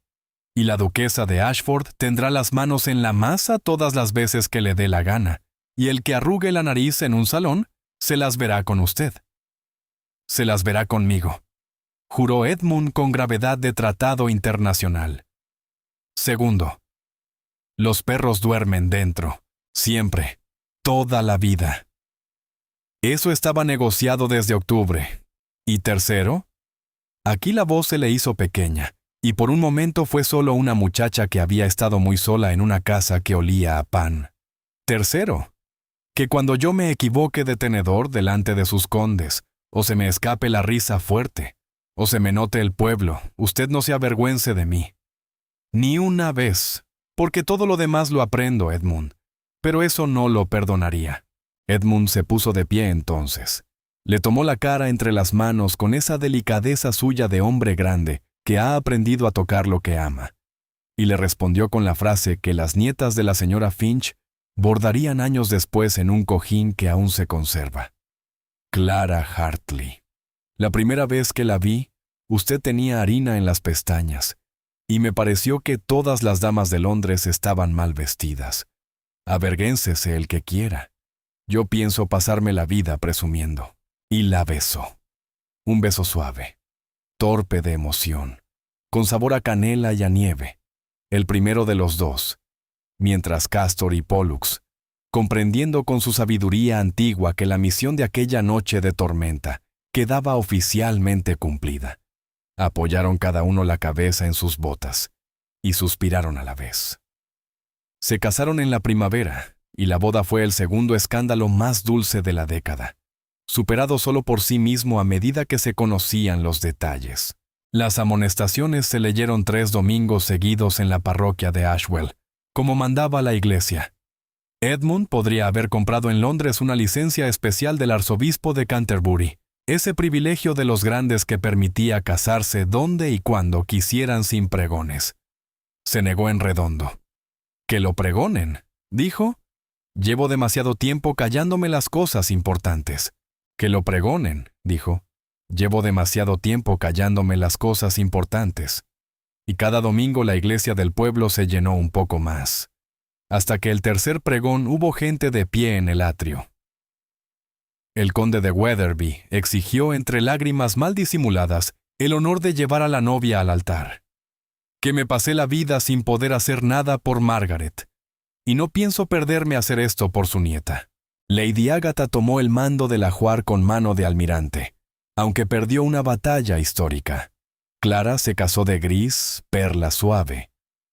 A: y la duquesa de Ashford tendrá las manos en la masa todas las veces que le dé la gana, y el que arrugue la nariz en un salón, se las verá con usted. Se las verá conmigo, juró Edmund con gravedad de tratado internacional. Segundo, los perros duermen dentro, siempre, toda la vida. Eso estaba negociado desde octubre. Y tercero, aquí la voz se le hizo pequeña, y por un momento fue solo una muchacha que había estado muy sola en una casa que olía a pan. Tercero, que cuando yo me equivoque de tenedor delante de sus condes, o se me escape la risa fuerte, o se me note el pueblo, usted no se avergüence de mí. Ni una vez, porque todo lo demás lo aprendo, Edmund, pero eso no lo perdonaría. Edmund se puso de pie entonces. Le tomó la cara entre las manos con esa delicadeza suya de hombre grande que ha aprendido a tocar lo que ama, y le respondió con la frase que las nietas de la señora Finch bordarían años después en un cojín que aún se conserva. Clara Hartley. La primera vez que la vi, usted tenía harina en las pestañas, y me pareció que todas las damas de Londres estaban mal vestidas. Avergüéncese el que quiera. Yo pienso pasarme la vida presumiendo. Y la besó. Un beso suave, torpe de emoción, con sabor a canela y a nieve, el primero de los dos, mientras Castor y Pollux, comprendiendo con su sabiduría antigua que la misión de aquella noche de tormenta quedaba oficialmente cumplida, apoyaron cada uno la cabeza en sus botas y suspiraron a la vez. Se casaron en la primavera, y la boda fue el segundo escándalo más dulce de la década, superado solo por sí mismo a medida que se conocían los detalles. Las amonestaciones se leyeron 3 domingos seguidos en la parroquia de Ashwell, como mandaba la iglesia. Edmund podría haber comprado en Londres una licencia especial del arzobispo de Canterbury, ese privilegio de los grandes que permitía casarse donde y cuando quisieran sin pregones. Se negó en redondo. «Que lo pregonen», dijo. «Llevo demasiado tiempo callándome las cosas importantes». «Que lo pregonen», dijo. «Llevo demasiado tiempo callándome las cosas importantes». Y cada domingo la iglesia del pueblo se llenó un poco más, hasta que el tercer pregón hubo gente de pie en el atrio. El conde de Wetherby exigió entre lágrimas mal disimuladas el honor de llevar a la novia al altar. «Que me pasé la vida sin poder hacer nada por Margaret, y no pienso perderme a hacer esto por su nieta». Lady Agatha tomó el mando del ajuar con mano de almirante, aunque perdió una batalla histórica. Clara se casó de gris, perla suave,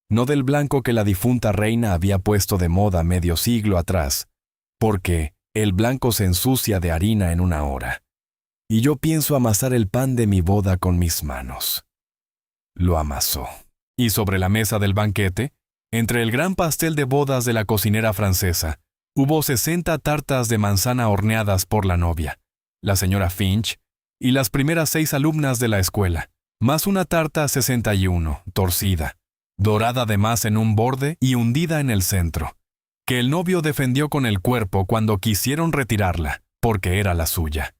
A: no del blanco que la difunta reina había puesto de moda medio siglo atrás, porque el blanco se ensucia de harina en una hora. Y yo pienso amasar el pan de mi boda con mis manos. Lo amasó. Y sobre la mesa del banquete, entre el gran pastel de bodas de la cocinera francesa, hubo 60 tartas de manzana horneadas por la novia, la señora Finch, y las primeras 6 alumnas de la escuela, más una tarta 61, torcida, dorada además en un borde y hundida en el centro, que el novio defendió con el cuerpo cuando quisieron retirarla, porque era la suya.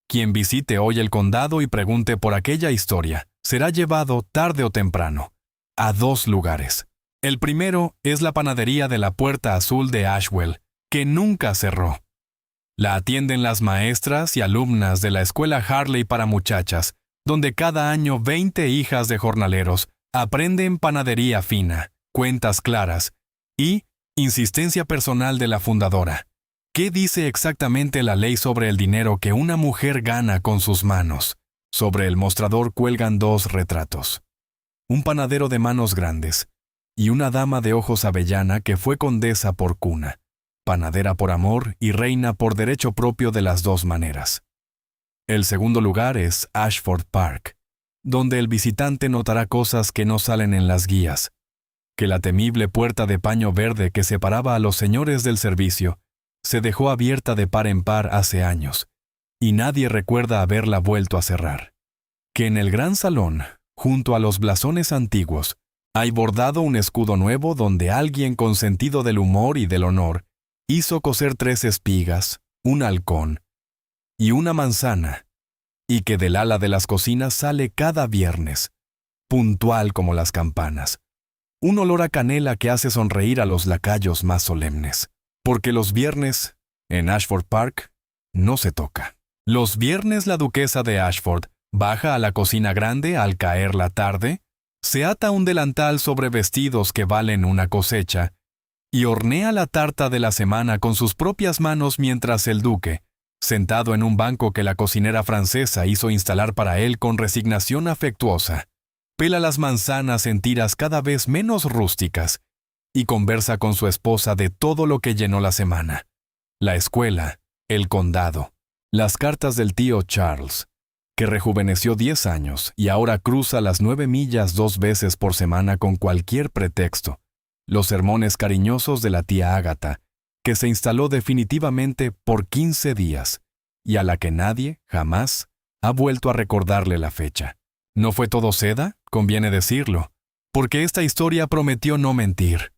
A: Quien visite hoy el condado y pregunte por aquella historia, será llevado tarde o temprano a 2 lugares. El primero es la panadería de la Puerta Azul de Ashwell, que nunca cerró. La atienden las maestras y alumnas de la escuela Harley para muchachas, donde cada año 20 hijas de jornaleros aprenden panadería fina, cuentas claras y insistencia personal de la fundadora. ¿Qué dice exactamente la ley sobre el dinero que una mujer gana con sus manos? Sobre el mostrador cuelgan 2 retratos. Un panadero de manos grandes y una dama de ojos avellana que fue condesa por cuna, panadera por amor y reina por derecho propio de las 2 maneras. El segundo lugar es Ashford Park, donde el visitante notará cosas que no salen en las guías, que la temible puerta de paño verde que separaba a los señores del servicio se dejó abierta de par en par hace años, y nadie recuerda haberla vuelto a cerrar. Que en el gran salón, junto a los blasones antiguos, hay bordado un escudo nuevo donde alguien con sentido del humor y del honor hizo coser 3 espigas, un halcón y una manzana, y que del ala de las cocinas sale cada viernes, puntual como las campanas, un olor a canela que hace sonreír a los lacayos más solemnes. Porque los viernes, en Ashford Park, no se toca. Los viernes la duquesa de Ashford baja a la cocina grande al caer la tarde, se ata un delantal sobre vestidos que valen una cosecha, y hornea la tarta de la semana con sus propias manos mientras el duque, sentado en un banco que la cocinera francesa hizo instalar para él con resignación afectuosa, pela las manzanas en tiras cada vez menos rústicas, y conversa con su esposa de todo lo que llenó la semana: la escuela, el condado, las cartas del tío Charles, que rejuveneció 10 años y ahora cruza las 9 millas 2 veces por semana con cualquier pretexto, los sermones cariñosos de la tía Ágata, que se instaló definitivamente por 15 días, y a la que nadie, jamás, ha vuelto a recordarle la fecha. ¿No fue todo seda? Conviene decirlo, porque esta historia prometió no mentir.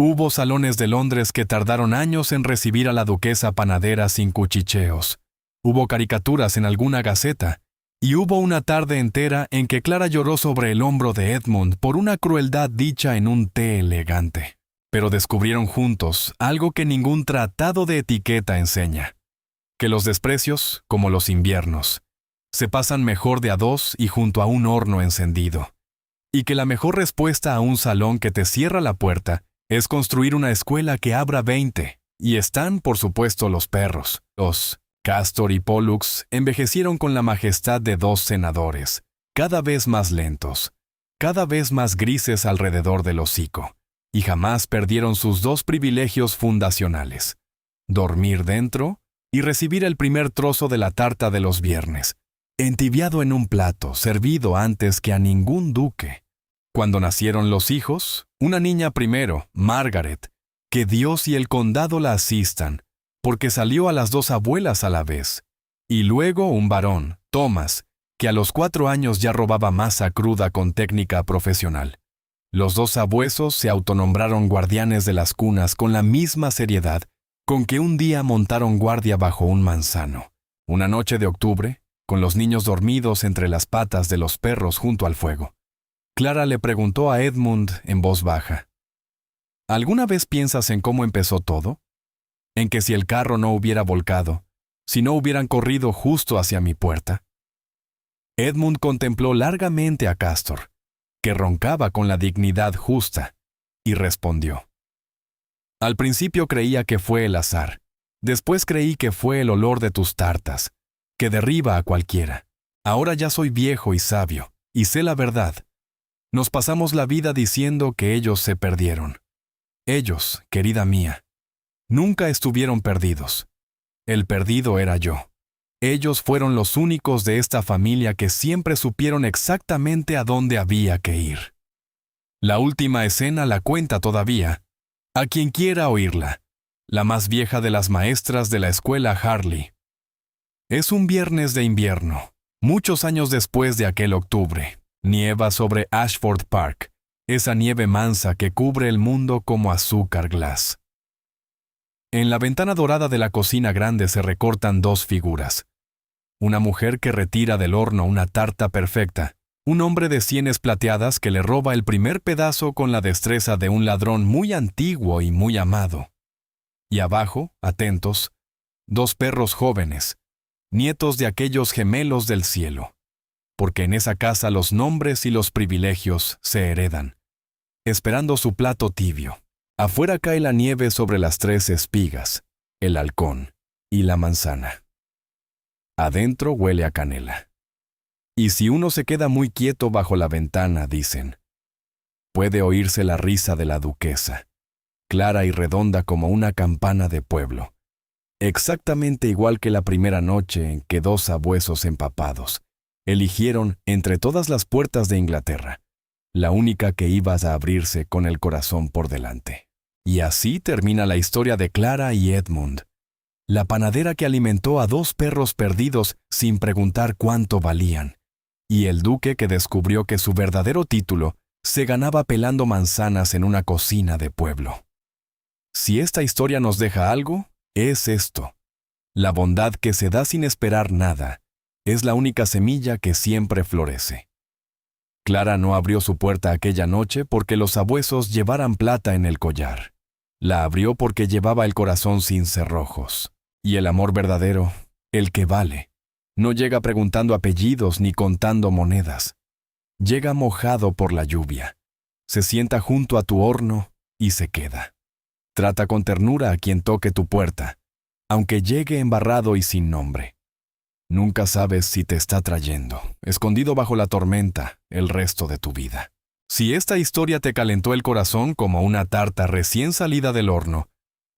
A: Hubo salones de Londres que tardaron años en recibir a la duquesa panadera sin cuchicheos. Hubo caricaturas en alguna gaceta, y hubo una tarde entera en que Clara lloró sobre el hombro de Edmund por una crueldad dicha en un té elegante. Pero descubrieron juntos algo que ningún tratado de etiqueta enseña: que los desprecios, como los inviernos, se pasan mejor de a 2 y junto a un horno encendido, y que la mejor respuesta a un salón que te cierra la puerta es construir una escuela que abra 20, y están, por supuesto, los perros. Los Castor y Pollux envejecieron con la majestad de 2 senadores, cada vez más lentos, cada vez más grises alrededor del hocico, y jamás perdieron sus 2 privilegios fundacionales: dormir dentro y recibir el primer trozo de la tarta de los viernes, entibiado en un plato, servido antes que a ningún duque. Cuando nacieron los hijos, una niña primero, Margaret, que Dios y el condado la asistan, porque salió a las 2 abuelas a la vez, y luego un varón, Thomas, que a los 4 años ya robaba masa cruda con técnica profesional. Los 2 sabuesos se autonombraron guardianes de las cunas con la misma seriedad con que un día montaron guardia bajo un manzano. Una noche de octubre, con los niños dormidos entre las patas de los perros junto al fuego, Clara le preguntó a Edmund en voz baja: ¿alguna vez piensas en cómo empezó todo? En que si el carro no hubiera volcado, si no hubieran corrido justo hacia mi puerta. Edmund contempló largamente a Castor, que roncaba con la dignidad justa, y respondió: al principio creía que fue el azar, después creí que fue el olor de tus tartas, que derriba a cualquiera. Ahora ya soy viejo y sabio, y sé la verdad. Nos pasamos la vida diciendo que ellos se perdieron. Ellos, querida mía, nunca estuvieron perdidos. El perdido era yo. Ellos fueron los únicos de esta familia que siempre supieron exactamente a dónde había que ir. La última escena la cuenta todavía, a quien quiera oírla, la más vieja de las maestras de la escuela Harley. Es un viernes de invierno, muchos años después de aquel octubre. Nieva sobre Ashford Park, esa nieve mansa que cubre el mundo como azúcar glass. En la ventana dorada de la cocina grande se recortan dos figuras. Una mujer que retira del horno una tarta perfecta, un hombre de sienes plateadas que le roba el primer pedazo con la destreza de un ladrón muy antiguo y muy amado. Y abajo, atentos, dos perros jóvenes, nietos de aquellos gemelos del cielo, porque en esa casa los nombres y los privilegios se heredan, esperando su plato tibio. Afuera cae la nieve sobre las tres espigas, el halcón y la manzana. Adentro huele a canela. Y si uno se queda muy quieto bajo la ventana, dicen, puede oírse la risa de la duquesa, clara y redonda como una campana de pueblo, exactamente igual que la primera noche en que dos sabuesos empapados eligieron entre todas las puertas de Inglaterra la única que iba a abrirse con el corazón por delante. Y así termina la historia de Clara y Edmund, la panadera que alimentó a dos perros perdidos sin preguntar cuánto valían, y el duque que descubrió que su verdadero título se ganaba pelando manzanas en una cocina de pueblo. Si esta historia nos deja algo, es esto. La bondad que se da sin esperar nada es la única semilla que siempre florece. Clara no abrió su puerta aquella noche porque los sabuesos llevaran plata en el collar. La abrió porque llevaba el corazón sin cerrojos. Y el amor verdadero, el que vale, no llega preguntando apellidos ni contando monedas. Llega mojado por la lluvia, se sienta junto a tu horno y se queda. Trata con ternura a quien toque tu puerta, aunque llegue embarrado y sin nombre. Nunca sabes si te está trayendo, escondido bajo la tormenta, el resto de tu vida. Si esta historia te calentó el corazón como una tarta recién salida del horno,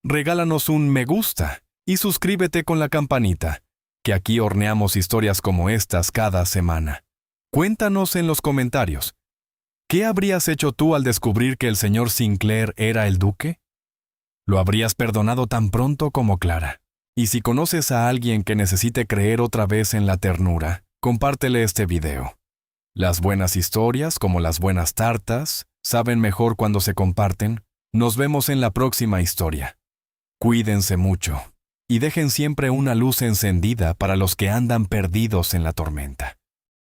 A: regálanos un me gusta y suscríbete con la campanita, que aquí horneamos historias como estas cada semana. Cuéntanos en los comentarios, ¿qué habrías hecho tú al descubrir que el señor Sinclair era el duque? ¿Lo habrías perdonado tan pronto como Clara? Y si conoces a alguien que necesite creer otra vez en la ternura, compártele este video. Las buenas historias, como las buenas tartas, saben mejor cuando se comparten. Nos vemos en la próxima historia. Cuídense mucho y dejen siempre una luz encendida para los que andan perdidos en la tormenta.